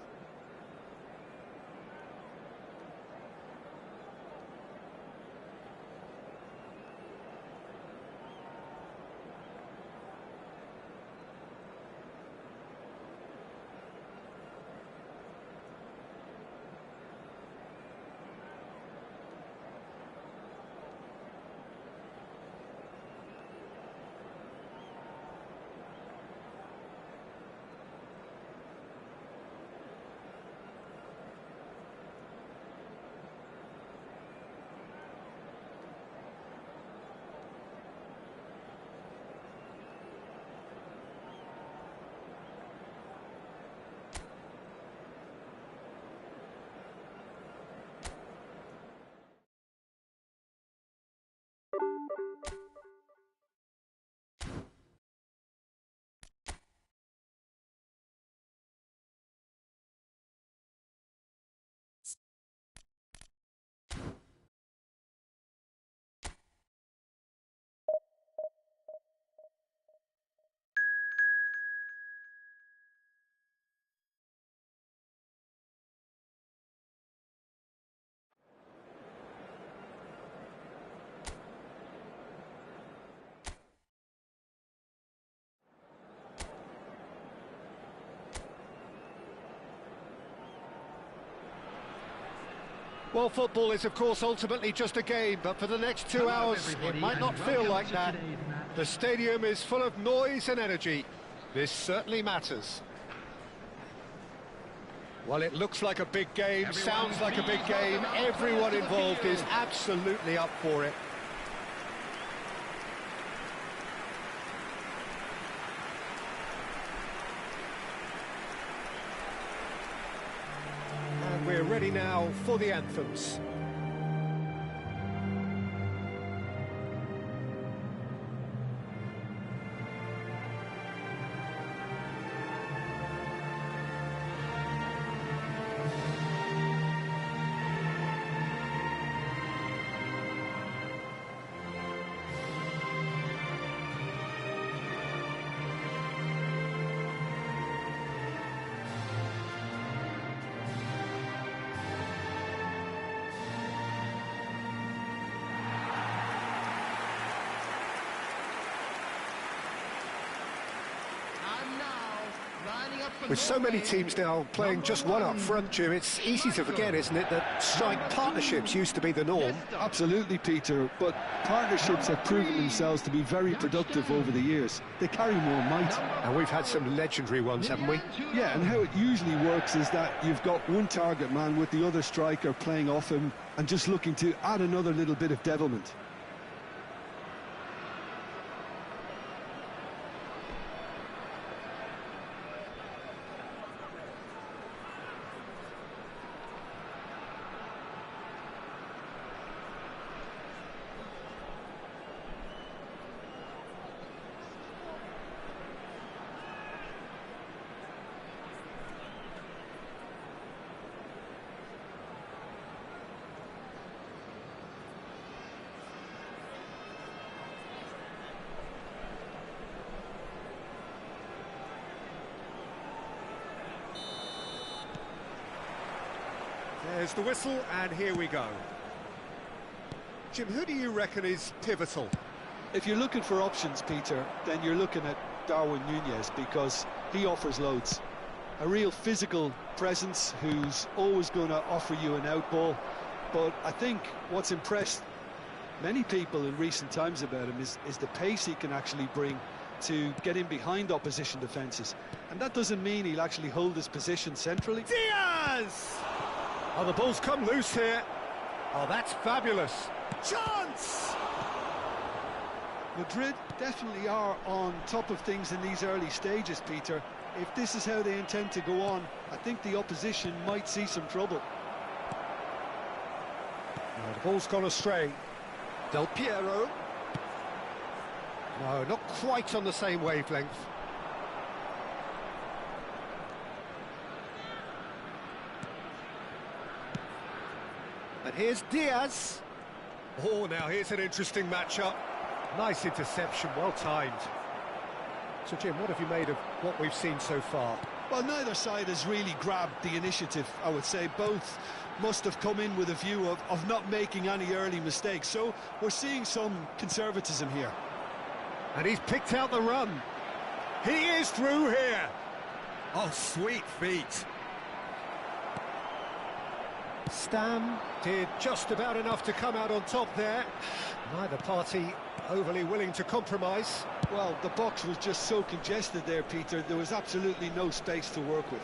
Well, football is, of course, ultimately just a game, but for the next 2 hours, it might not feel like that. The stadium is full of noise and energy. This certainly matters. Well, it looks like a big game, sounds like a big game. Everyone involved is absolutely up for it. And we're ready now for the anthems. With so many teams now playing just one up front, Jim, it's easy to forget, isn't it, that strike partnerships used to be the norm.
Absolutely, Peter, but partnerships have proven themselves to be very productive over the years. They carry more might.
And we've had some legendary ones, haven't we?
Yeah, and how it usually works is that you've got one target man with the other striker playing off him and just looking to add another little bit of devilment.
There's the whistle, and here we go. Jim, who do you reckon is pivotal?
If you're looking for options, Peter, then you're looking at Darwin Núñez, because he offers loads. A real physical presence who's always going to offer you an out ball. But I think what's impressed many people in recent times about him is the pace he can actually bring to get in behind opposition defences. And that doesn't mean he'll actually hold his position centrally.
Diaz! Oh, the ball's come loose here. Oh, that's fabulous. Chance!
Madrid definitely are on top of things in these early stages, Peter. If this is how they intend to go on, I think the opposition might see some trouble.
No, the ball's gone astray. Del Piero. No, not quite on the same wavelength. And here's Diaz. Oh, now here's an interesting matchup. Nice interception, well timed. So, Jim, what have you made of what we've seen so far?
Well, neither side has really grabbed the initiative, I would say. Both must have come in with a view of not making any early mistakes. So we're seeing some conservatism here.
And he's picked out the run. He is through here. Oh, sweet feet. Stam did just about enough to come out on top there. Neither party overly willing to compromise.
Well, the box was just so congested there, Peter. There was absolutely no space to work with.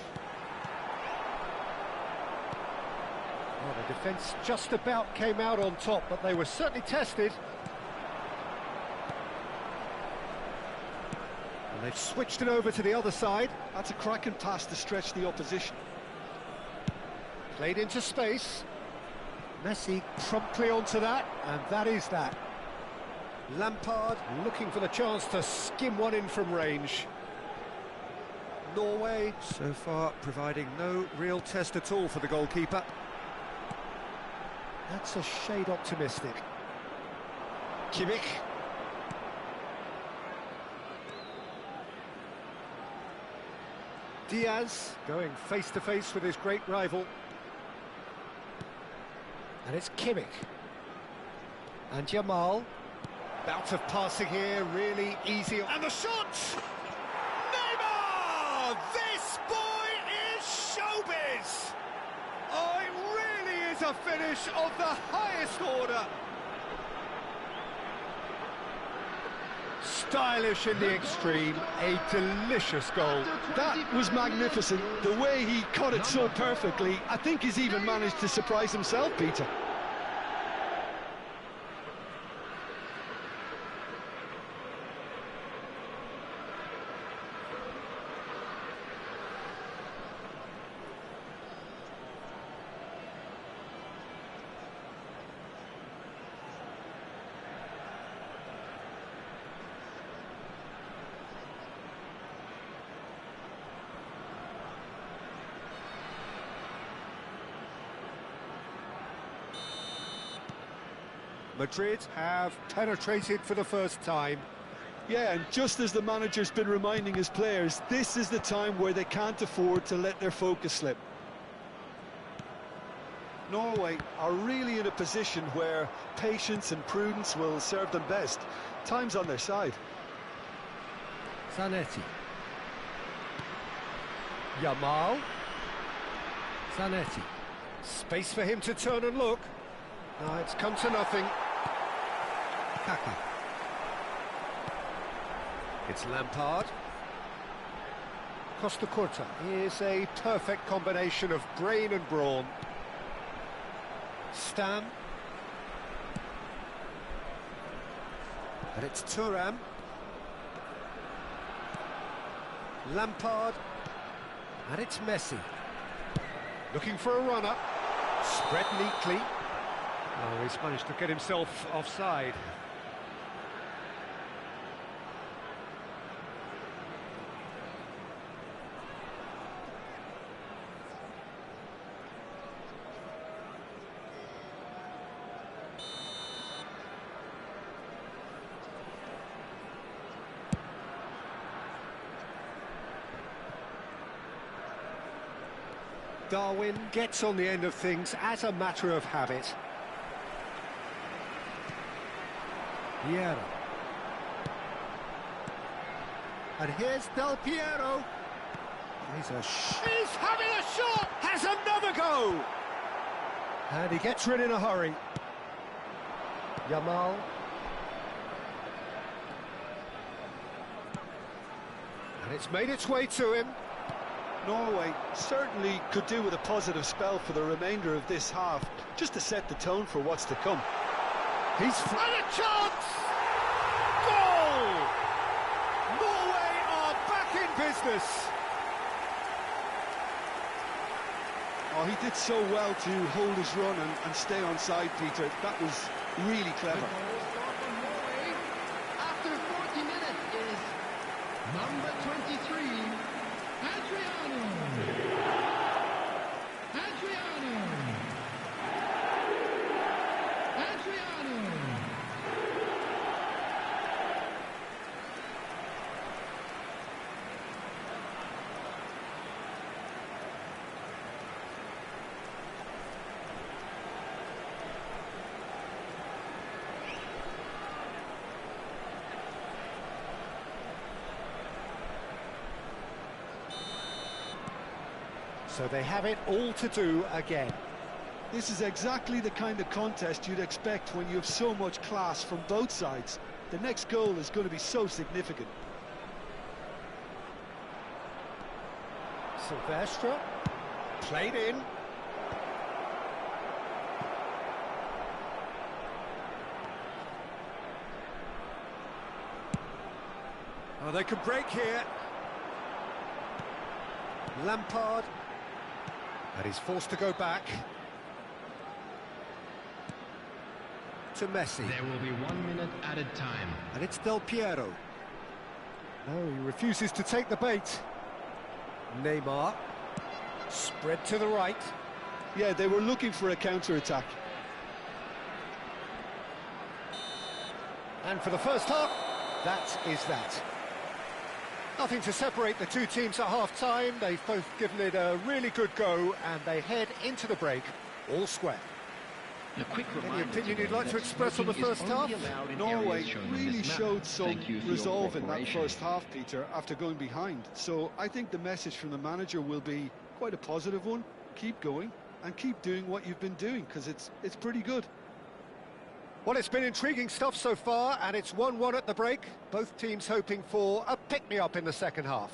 Well, the defence just about came out on top, but they were certainly tested. And they've switched it over to the other side.
That's a cracking pass to stretch the opposition.
Played into space. Messi promptly onto that, and that is that. Lampard looking for the chance to skim one in from range. Norway so far providing no real test at all for the goalkeeper. That's a shade optimistic. Kimmich. Diaz going face to face with his great rival. And it's Kimmich. And Jamal. Bout of passing here, really easy. And the shot! Neymar! This boy is showbiz! Oh, it really is a finish of the highest order. Stylish in the extreme, a delicious goal.
That was magnificent. The way he cut it so perfectly, I think he's even managed to surprise himself, Peter.
Madrid have penetrated for the first time.
Yeah, and just as the manager's been reminding his players, this is the time where they can't afford to let their focus slip. Norway are really in a position where patience and prudence will serve them best. Time's on their side.
Zanetti.
Jamal.
Zanetti.
Space for him to turn and look. No, it's come to nothing. Kaka. It's Lampard. Costa Curta is a perfect combination of brain and brawn. Stam. And it's Thuram. Lampard. And it's Messi. Looking for a runner. Spread neatly. Oh, he's managed to get himself offside. Darwin gets on the end of things as a matter of habit. Piero. And here's Del Piero. He's having a shot! Has another go! And he gets rid in a hurry. Jamal. And it's made its way to him.
Norway certainly could do with a positive spell for the remainder of this half, just to set the tone for what's to come.
He's had a chance! Goal! business.
Oh, he did so well to hold his run and stay on side, Peter. That was really clever.
The goal scorer for Norway after 40 minutes is number 23, Adriano. Adriano. Adriano.
So they have it all to do again.
This is exactly the kind of contest you'd expect when you have so much class from both sides. The next goal is going to be so significant.
Silvestre, played in. Oh, they can break here. Lampard. And he's forced to go back. To Messi.
There will be 1 minute added time.
And it's Del Piero. No, he refuses to take the bait. Neymar. Spread to the right.
Yeah, they were looking for a counter-attack.
And for the first half, that is that. Nothing to separate the two teams at half-time. They've both given it a really good go, and they head into the break all square.
A quick
Any
reminder
opinion you'd
today
like to
that
express on the
smoking is
first half?
only allowed in
Norway
areas shown on
really
this map.
showed some
Thank you for your
resolve in that
cooperation.
first half, Peter, after going behind. So I think the message from the manager will be quite a positive one. Keep going and keep doing what you've been doing, because it's pretty good.
Well, it's been intriguing stuff so far, and it's 1-1 at the break. Both teams hoping for a pick-me-up in the second half.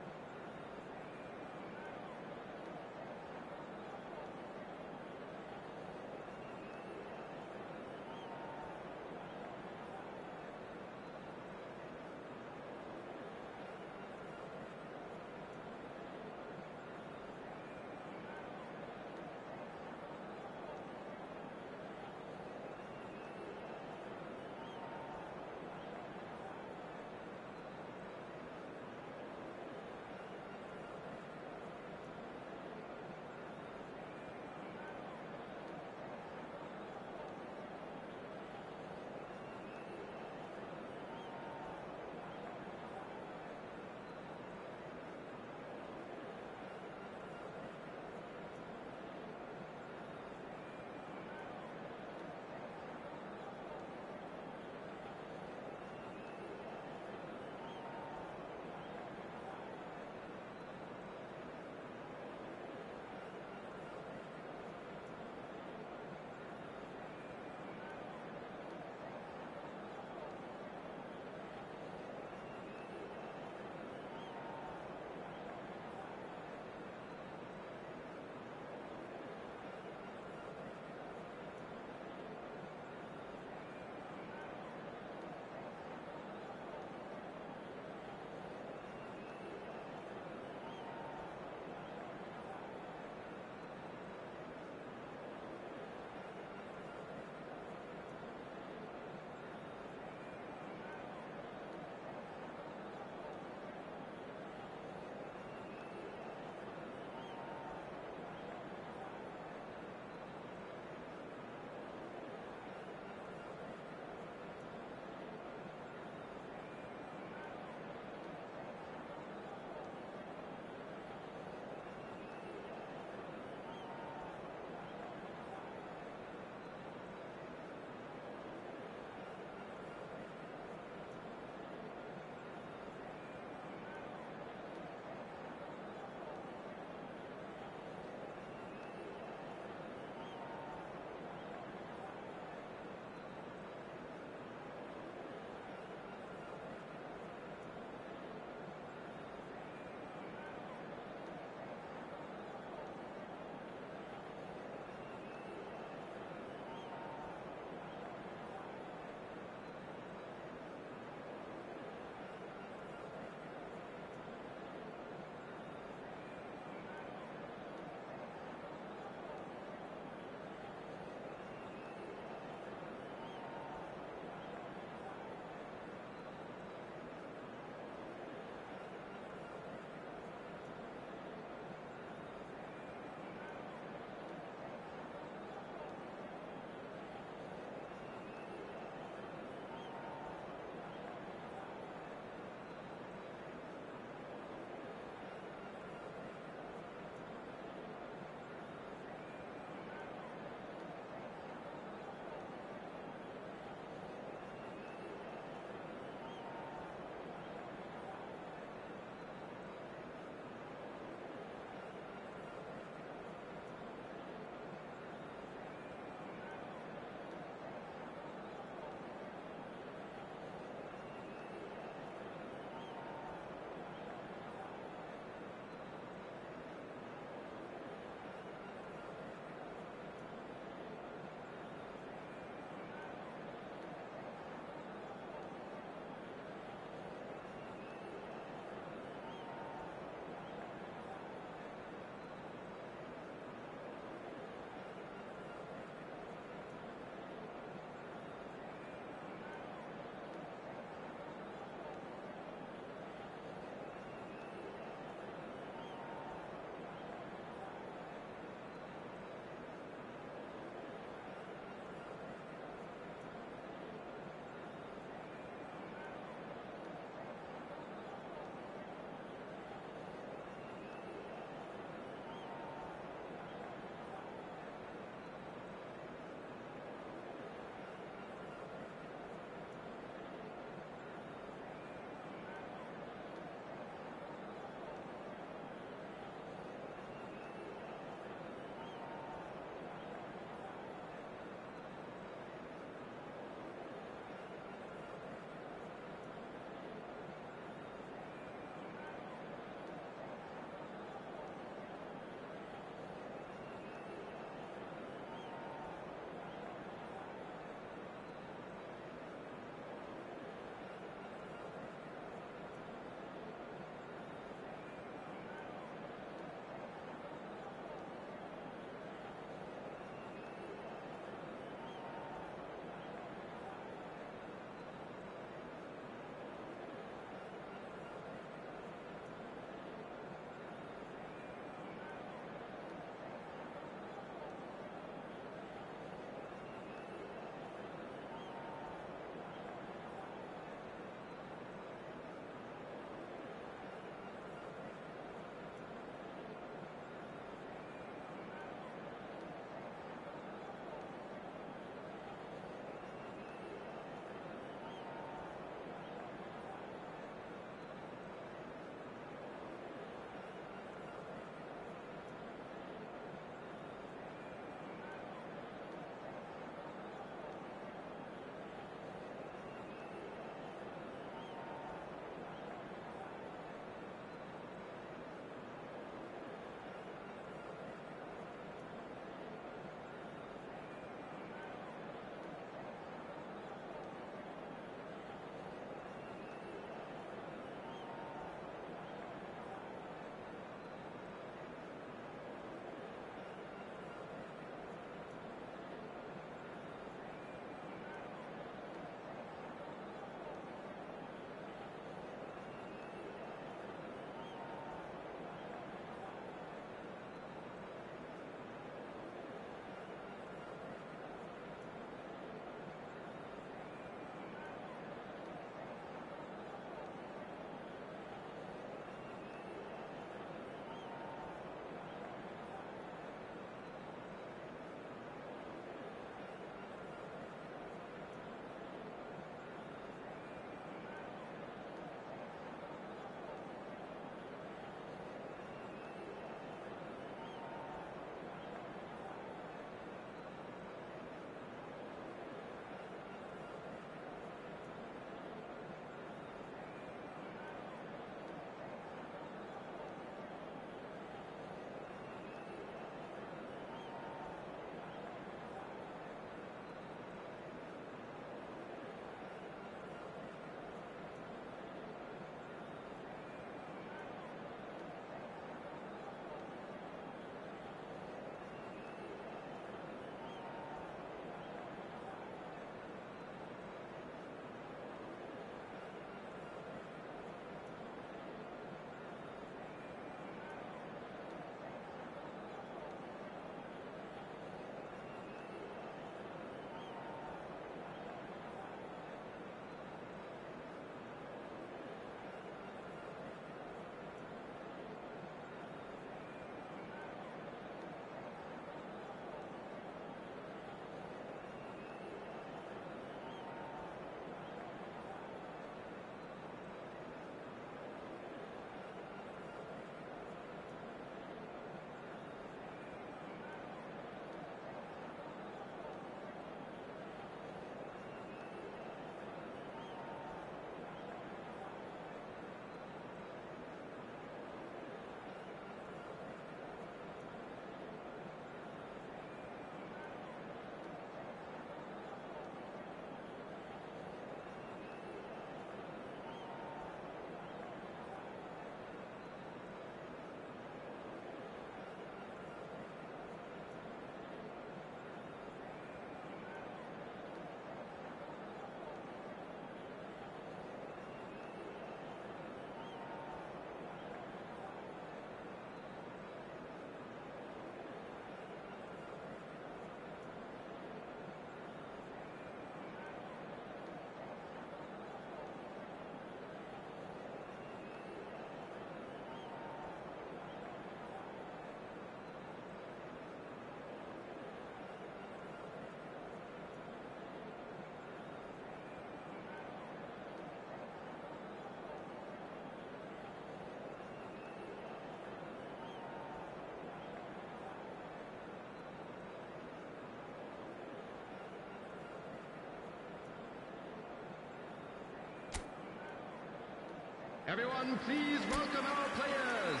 Everyone, please welcome our players.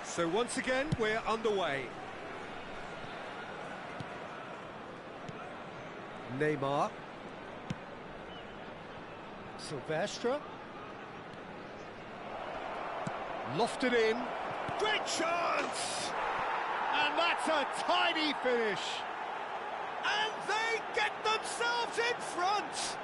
So once again, we're underway. Neymar. Silvestre. Lofted in. Great chance! And that's a tidy finish. And they get themselves in front!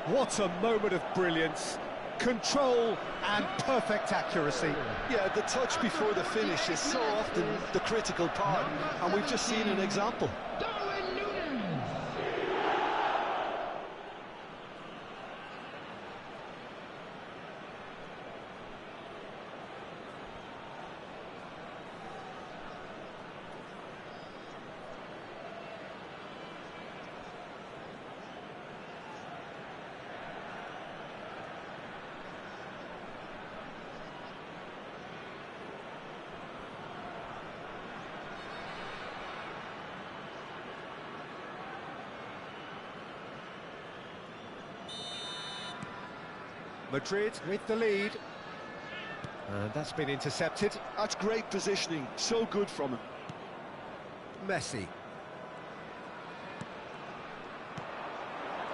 What a moment of brilliance. Control and perfect accuracy.
Yeah, the touch before the finish is so often the critical part, and we've just seen an example.
Madrid with the lead. And that's been intercepted.
That's great positioning, so good from him.
Messi.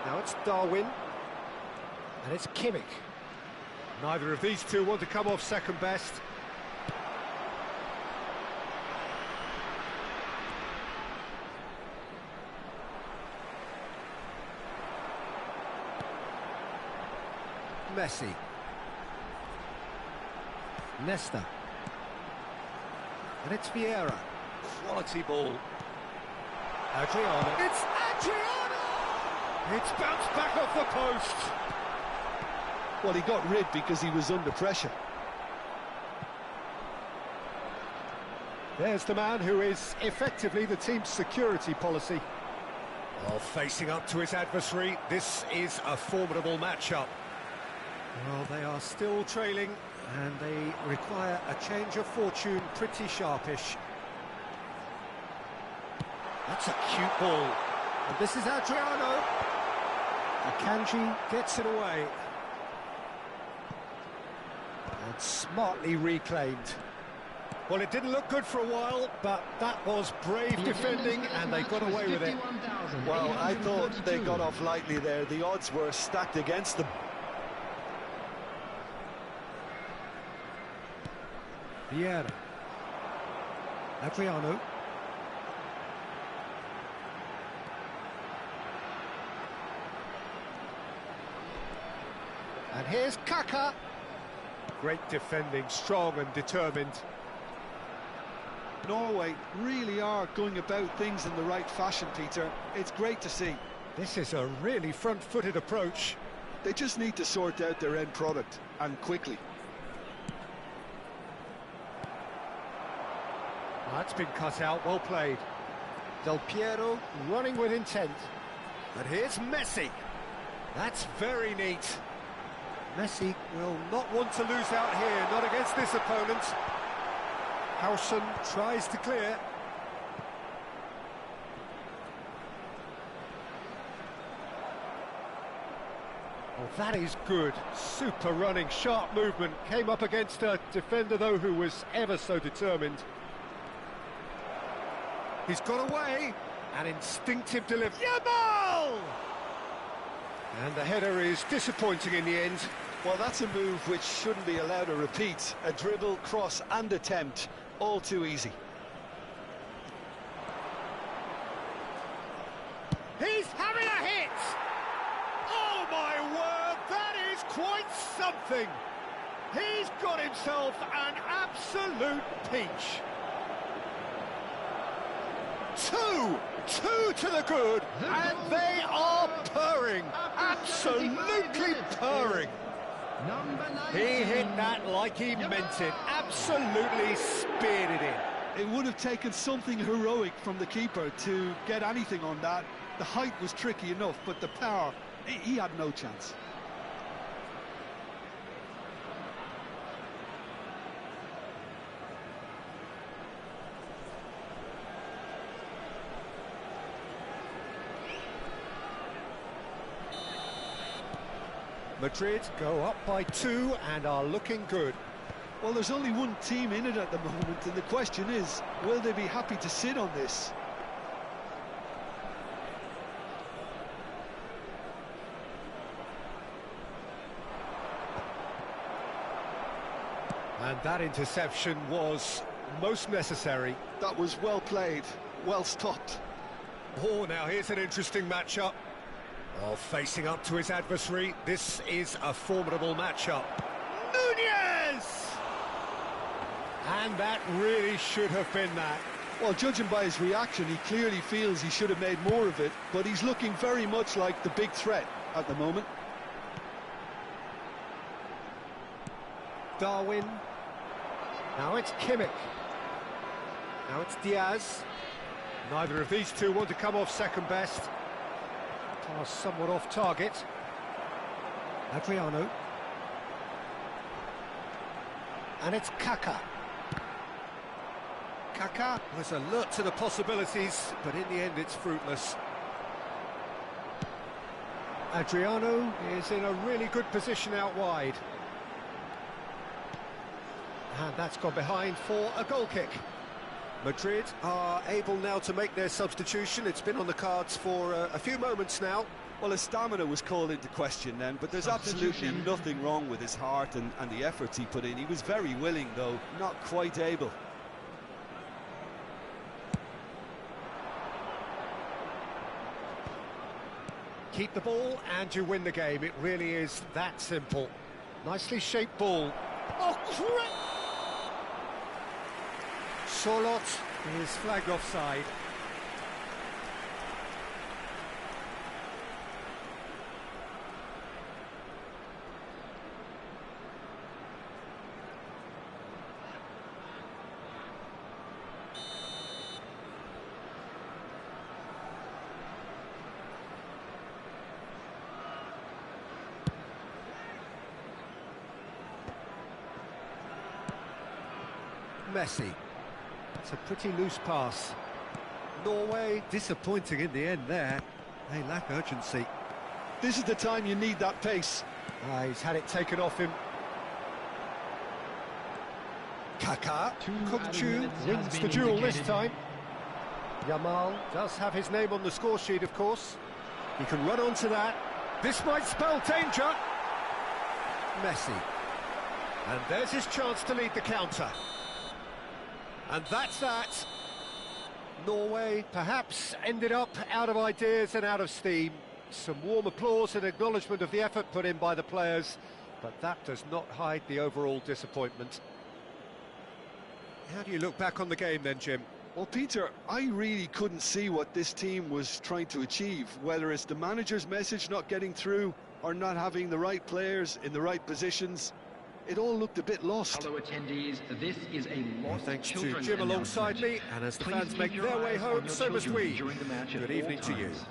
Now it's Darwin. And it's Kimmich. Neither of these two want to come off second best. Messi. Nesta. And it's Vieira. Quality ball. Adriano. It's Adriano! It's bounced back off the post.
Well, he got rid because he was under pressure.
There's the man who is effectively the team's security policy. Well, facing up to his adversary, this is a formidable matchup. Well, they are still trailing, and they require a change of fortune pretty sharpish. That's a cute ball. And this is Adriano. Akanji gets it away. And smartly reclaimed. Well, it didn't look good for a while, but that was brave defending, and they got away with it.
Well, I thought they got off lightly there. The odds were stacked against them.
Vieira. Adriano. And here's Kaka. Great defending, strong and determined.
Norway really are going about things in the right fashion, Peter. It's great to see.
This is a really front-footed approach.
They just need to sort out their end product, and quickly.
That's been cut out, well played. Del Piero running with intent. And here's Messi. That's very neat. Messi will not want to lose out here, not against this opponent. Howson tries to clear. Well, that is good. Super running, sharp movement. Came up against a defender, though, who was ever so determined. He's got away. An instinctive delivery. Yamal! And the header is disappointing in the end.
Well, that's a move which shouldn't be allowed to repeat. A dribble, cross and attempt, all too easy.
He's having a hit! Oh my word, that is quite something! He's got himself an absolute peach. Two to the good, and they are purring, absolutely purring. He hit that like he meant it, absolutely speared it in.
It would have taken something heroic from the keeper to get anything on that. The height was tricky enough, but the power, he had no chance.
Madrid go up by 2 and are looking good.
Well, there's only one team in it at the moment, and the question is, will they be happy to sit on this?
And that interception was most necessary.
That was well played, well stopped.
Oh, now here's an interesting matchup. Well, facing up to his adversary, this is a formidable matchup. Nunez! And that really should have been that.
Well, judging by his reaction, he clearly feels he should have made more of it, but he's looking very much like the big threat at the moment.
Darwin. Now it's Kimmich. Now it's Diaz. Neither of these two want to come off second best. Pass somewhat off target.
Adriano.
And it's Kaká. Kaká was alert to the possibilities, but in the end it's fruitless. Adriano is in a really good position out wide. And that's gone behind for a goal kick. Madrid are able now to make their substitution. It's been on the cards for a few moments now.
Well, his stamina was called into question then, but there's absolutely nothing wrong with his heart and the efforts he put in. He was very willing, though, not quite able.
Keep the ball and you win the game. It really is that simple. Nicely shaped ball. Oh, crap! Sorloth is flagged offside. Messi. It's a pretty loose pass. Norway disappointing in the end there. They lack urgency.
This is the time you need that pace.
He's had it taken off him. Kaká. Kukcu wins the duel this time. Yamal does have his name on the score sheet, of course. He can run onto that. This might spell danger. Messi. And there's his chance to lead the counter. And that's that. Norway perhaps ended up out of ideas and out of steam. Some warm applause and acknowledgement of the effort put in by the players, but that does not hide the overall disappointment. How do you look back on the game then, Jim?
Well, Peter, I really couldn't see what this team was trying to achieve, whether it's the manager's message not getting through or not having the right players in the right positions. It all looked a bit lost.
Fellow attendees, this is a lost
Thanks to
children
Jim alongside me, and as the
Please
fans
keep
make
your
their way
eyes on
home,
your
so must
children
we.
during the match at
Good
all
evening to you.
times.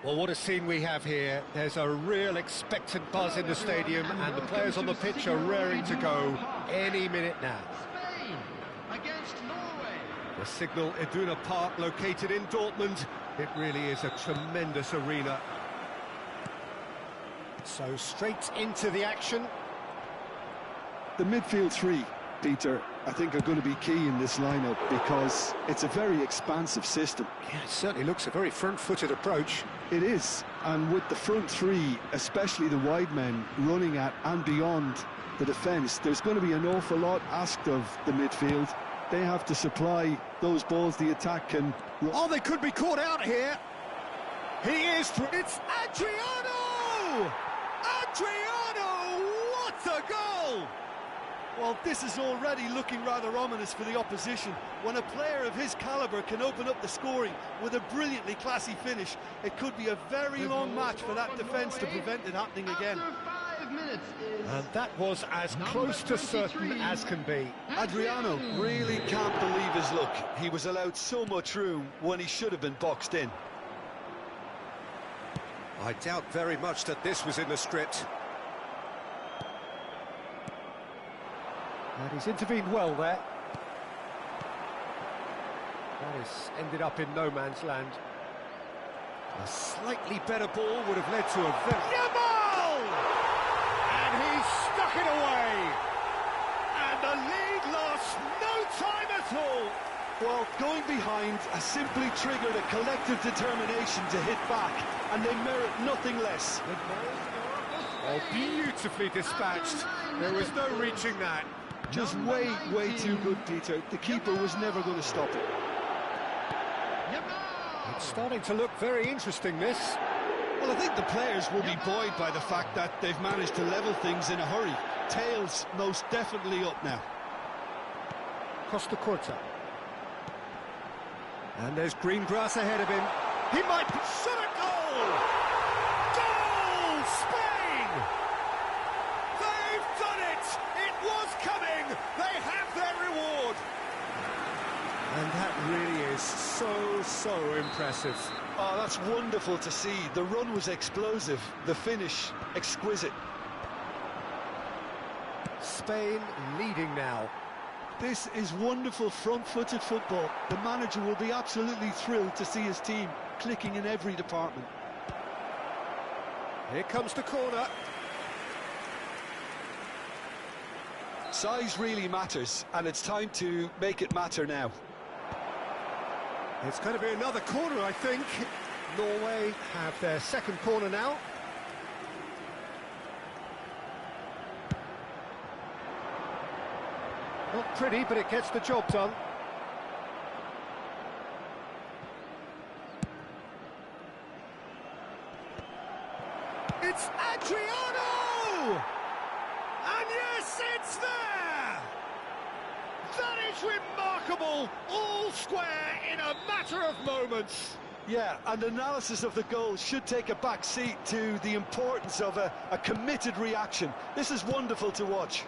Well, what a scene we have here. There's a real expectant buzz in the stadium, and the players on the pitch are raring to go any minute now.
Spain against Norway.
The Signal Iduna Park, located in Dortmund. It really is a tremendous arena. So straight into the action.
The midfield three, Peter, I think are going to be key in this lineup because it's a very expansive system.
Yeah, it certainly looks a very front-footed approach.
It is, and with the front three, especially the wide men, running at and beyond the defence, there's going to be an awful lot asked of the midfield. They have to supply those balls the attack can...
Oh, they could be caught out here. He is... It's Adriano! Adriano! What a goal!
Well, this is already looking rather ominous for the opposition. When a player of his calibre can open up the scoring with a brilliantly classy finish, it could be a very long match for that defence to prevent it happening again.
After 5 minutes is
And that was as close to certain as can be.
Adriano really can't believe his luck. He was allowed so much room when he should have been boxed in.
I doubt very much that this was in the script. And he's intervened well there. That has ended up in no man's land. A slightly better ball would have led to a very... Yamal! And he's stuck it away! And the lead lost no time at all!
Well, going behind has simply triggered a collective determination to hit back, and they merit nothing less.
Oh, beautifully dispatched. There was no reaching that.
Just way too good, Peter. The keeper was never going to stop it.
It's starting to look very interesting, this.
Well, I think the players will be buoyed by the fact that they've managed to level things in a hurry. Tails most definitely up now.
Costa Corta. And there's green grass ahead of him. He might shot a goal! Goal! Spain! They've done it! It was coming! They have their reward! And that really is so impressive.
Oh, that's wonderful to see. The run was explosive, the finish exquisite.
Spain leading now.
This is wonderful front-footed football. The manager will be absolutely thrilled to see his team clicking in every department.
Here comes the corner.
Size really matters, and it's time to make it matter now.
It's going to be another corner, I think. Norway have their second corner now. Not pretty, but it gets the job done. It's Adriano! And yes, it's there! That is remarkable! All square in a matter of moments.
Yeah, and analysis of the goal should take a back seat to the importance of a committed reaction. This is wonderful to watch.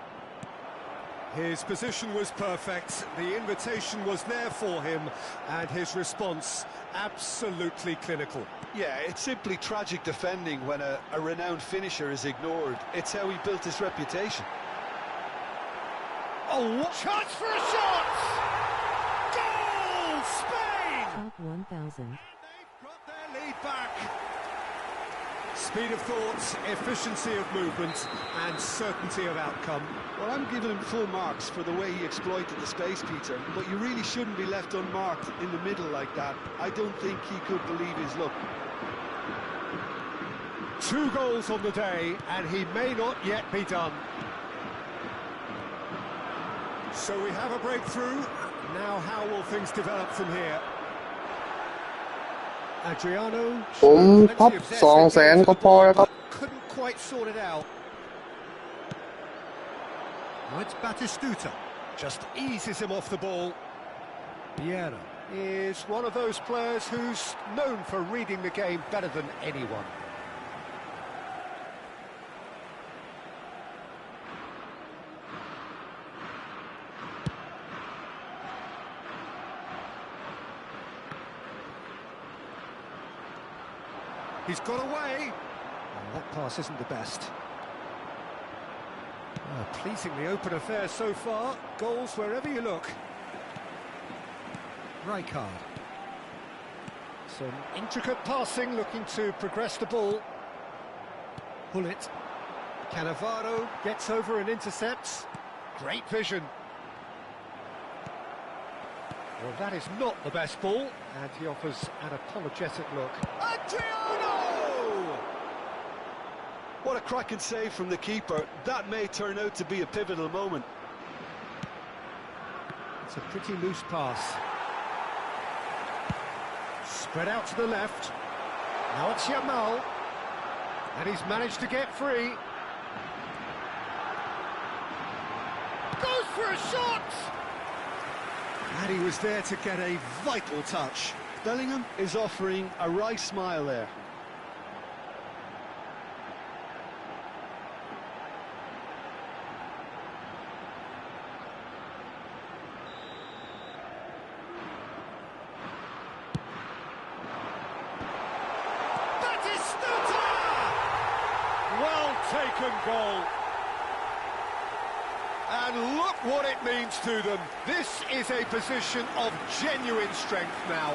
His position was perfect, the invitation was there for him, and his response absolutely clinical.
Yeah, it's simply tragic defending when a renowned finisher is ignored. It's how he built his reputation.
Oh, what chance for a shot! Goal, Spain!
Top 1000.
And they've got their lead back. Speed of thought, efficiency of movement, and certainty of outcome.
Well, I'm giving him full marks for the way he exploited the space, Peter, but you really shouldn't be left unmarked in the middle like that. I don't think he could believe his luck.
2 goals on the day, and he may not yet be done. So we have a breakthrough. Now how will things develop from here? Adriano
ผมท็อป200,000ก็พอแล้วครับ
couldn't quite sort it out. Now it's Batistuta. Just eases him off the ball. Vieira is one of those players who's known for reading the game better than anyone. He's got away. Oh, that pass isn't the best. Pleasingly open affair so far. Goals wherever you look. Rijkaard. Some intricate passing, looking to progress the ball. Gullit. Cannavaro gets over and intercepts. Great vision. Well, that is not the best ball, and he offers an apologetic look. Adriano!
What a cracking save from the keeper. That may turn out to be a pivotal moment.
It's a pretty loose pass. Spread out to the left. Now it's Yamal. And he's managed to get free. Goes for a shot! And he was there to get a vital touch.
Bellingham is offering a wry smile there.
Well taken goal. And look what it means to them. This is a position of genuine strength now.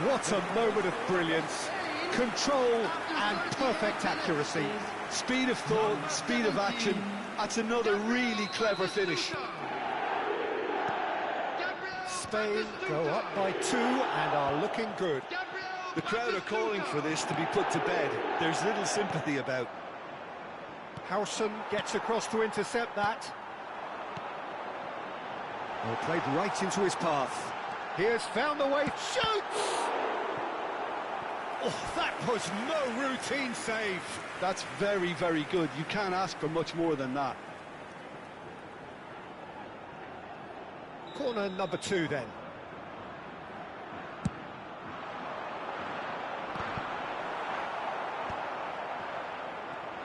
What a moment of brilliance. Control and perfect accuracy.
Speed of thought, speed of action. That's another really clever finish.
Spain go up by 2 and are looking good.
The crowd are calling for this to be put to bed. There's little sympathy about.
Howson gets across to intercept that. Well, played right into his path. He has found the way, shoots! Oh, that was no routine save.
That's very, very good. You can't ask for much more than that.
Corner number 2 then.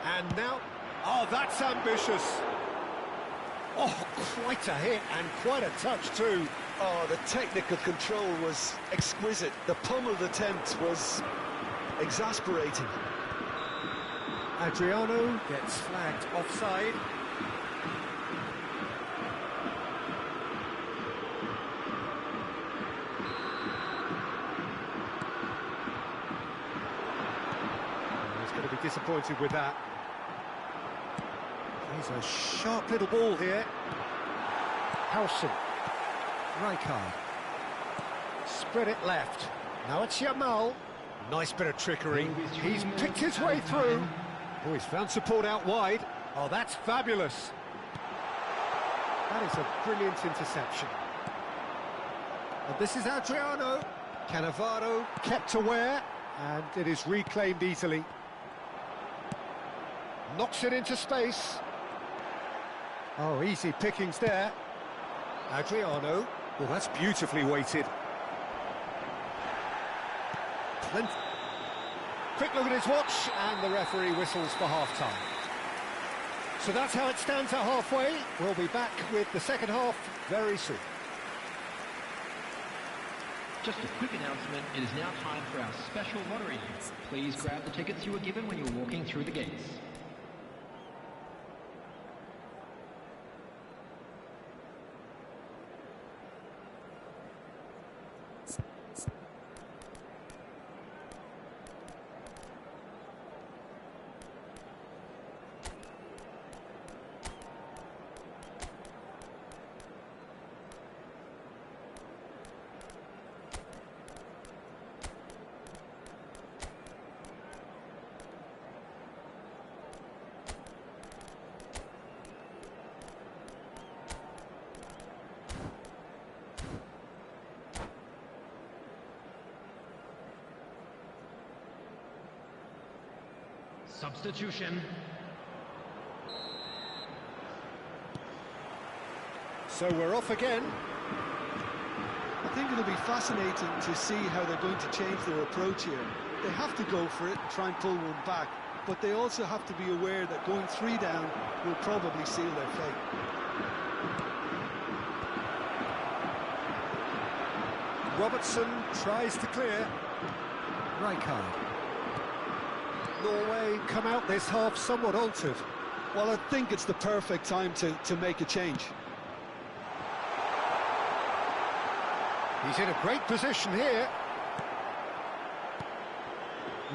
And now, oh, that's ambitious. Oh, quite a hit and quite a touch too.
Oh, the technical control was exquisite. The pummeled attempt was exasperating.
Adriano gets flagged offside. He's going to be disappointed with that. He's a sharp little ball here. Howson. Rijkaard. Spread it left. Now it's Yamal. Nice bit of trickery. He's picked his way through. Oh, he's found support out wide. Oh, that's fabulous. That is a brilliant interception. And this is Adriano. Cannavaro kept aware, and it is reclaimed easily. Knocks it into space. Oh, easy pickings there. Adriano. Well, that's beautifully weighted. Quick look at his watch, and the referee whistles for half-time. So that's how it stands at halfway. We'll be back with the second half very soon.
Just a quick announcement, it is now time for our special lottery. Please grab the tickets you were given when you were walking through the gates. Substitution.
So we're off again.
I think it'll be fascinating to see how they're going to change their approach here. They have to go for it and try and pull one back, but they also have to be aware that going 3 down will probably seal their fate.
Robertson tries to clear.
Right card.
Norway come out this half somewhat altered.
Well, I think it's the perfect time to make a change.
He's in a great position here.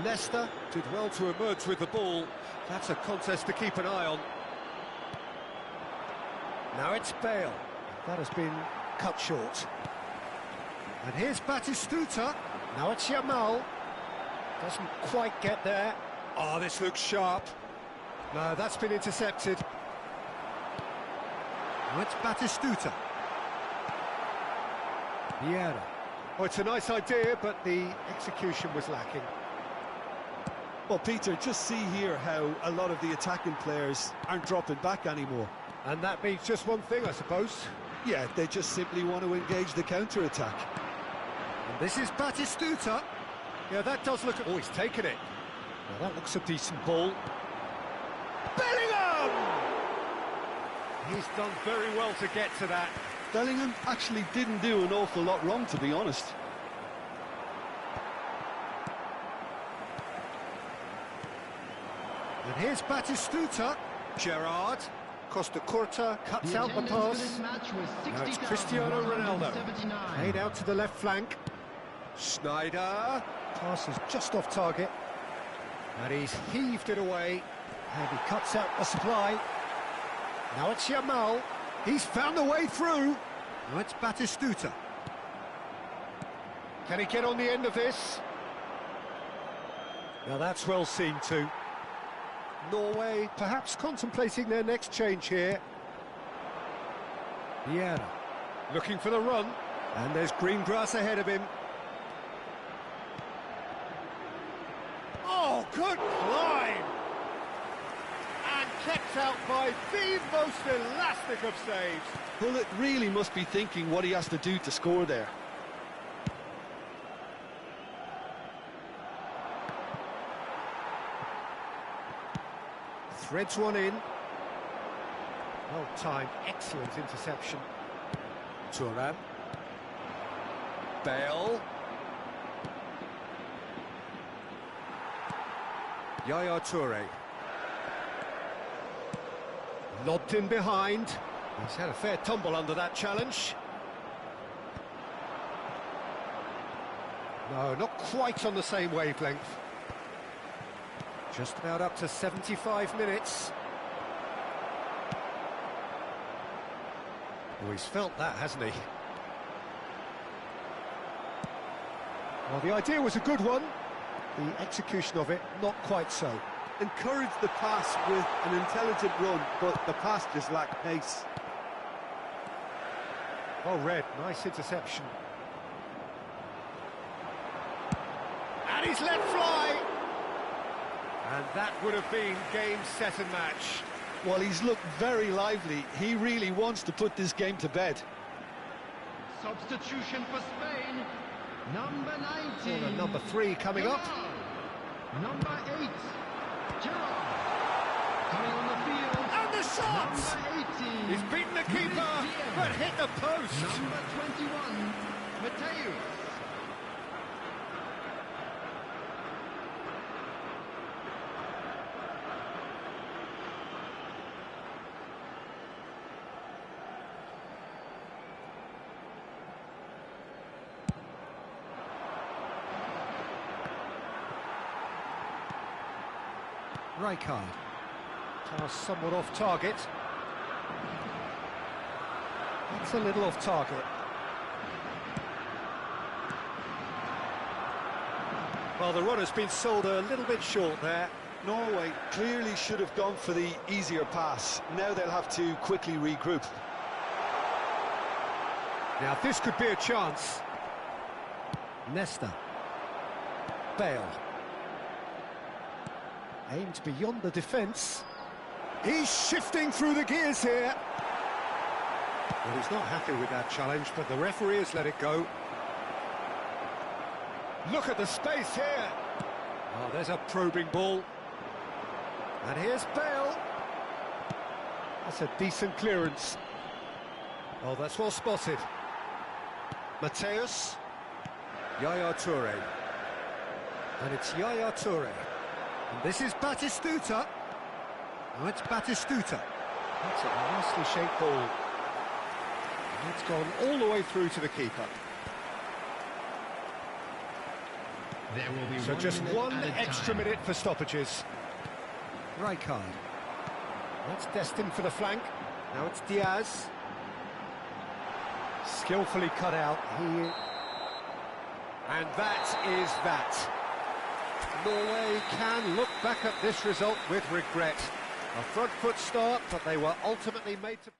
Leicester did well to emerge with the ball. That's a contest to keep an eye on. Now it's Bale. That has been cut short. And here's Batistuta. Now it's Yamal. Doesn't quite get there. Oh, this looks sharp. No, that's been intercepted. Now it's Batistuta. Vieira. Oh, it's a nice idea, but the execution was lacking.
Well, Peter, just see here how a lot of the attacking players aren't dropping back anymore.
And that means just one thing, I suppose.
Yeah, they just simply want to engage the counter-attack.
And this is Batistuta. Yeah, that does look... Oh, he's taken it. Now, that looks a decent ball. Bellingham! He's done very well to get to that.
Bellingham actually didn't do an awful lot wrong, to be honest.
And here's Batistuta. Gerrard. Costa Curta cuts out the pass. Now it's Cristiano Ronaldo. Played out to the left flank. Sneijder. Pass is just off target. And he's heaved it away. And he cuts out the supply. Now it's Yamal. He's found a way through. Now it's Batistuta. Can he get on the end of this? Now that's well seen too. Norway perhaps contemplating their next change here. Vieira looking for the run, and there's green grass ahead of him. Oh, good climb! And kept out by the most elastic of saves.
Hullet really must be thinking what he has to do to score there.
Threads one in. Well timed, excellent interception. Thuram. Bale. Yaya Toure. Lobbed in behind. He's had a fair tumble under that challenge. No, not quite on the same wavelength. Just about up to 75 minutes. Oh, he's felt that, hasn't he? Well, the idea was a good one. The execution of it, not quite so.
Encouraged the pass with an intelligent run, but the pass just lacked pace.
Well read, nice interception. And he's let fly! And that would have been game, set and match.
Well, he's looked very lively. He really wants to put this game to bed.
Substitution for Spain. Number 19.
Corner number 3 coming up.
Number 8. Gerrard. Coming on the field.
And the shot!
Number 18.
He's beaten the keeper, but hit the post.
Number 21. Mateus.
Right card.
Pass somewhat off target. That's a little off target. Well, the run has been sold a little bit short there.
Norway clearly should have gone for the easier pass. Now they'll have to quickly regroup.
Now, this could be a chance.
Nesta.
Bale. Aimed beyond the defence. He's shifting through the gears here. Well, he's not happy with that challenge, but the referee has let it go. Look at the space here. Oh, there's a probing ball. And here's Bale. That's a decent clearance. Oh, that's well spotted. Mateus. Yaya Toure. And it's Yaya Toure. And this is Batistuta. Now it's Batistuta. That's a nicely shaped ball. And it's gone all the way through to the keeper.
There will be
So just one extra minute for stoppages.
Rijkaard.
That's destined for the flank. Now it's Diaz. Skillfully cut out. And that is that. Norway can look back at this result with regret. A front foot start, but they were ultimately made to...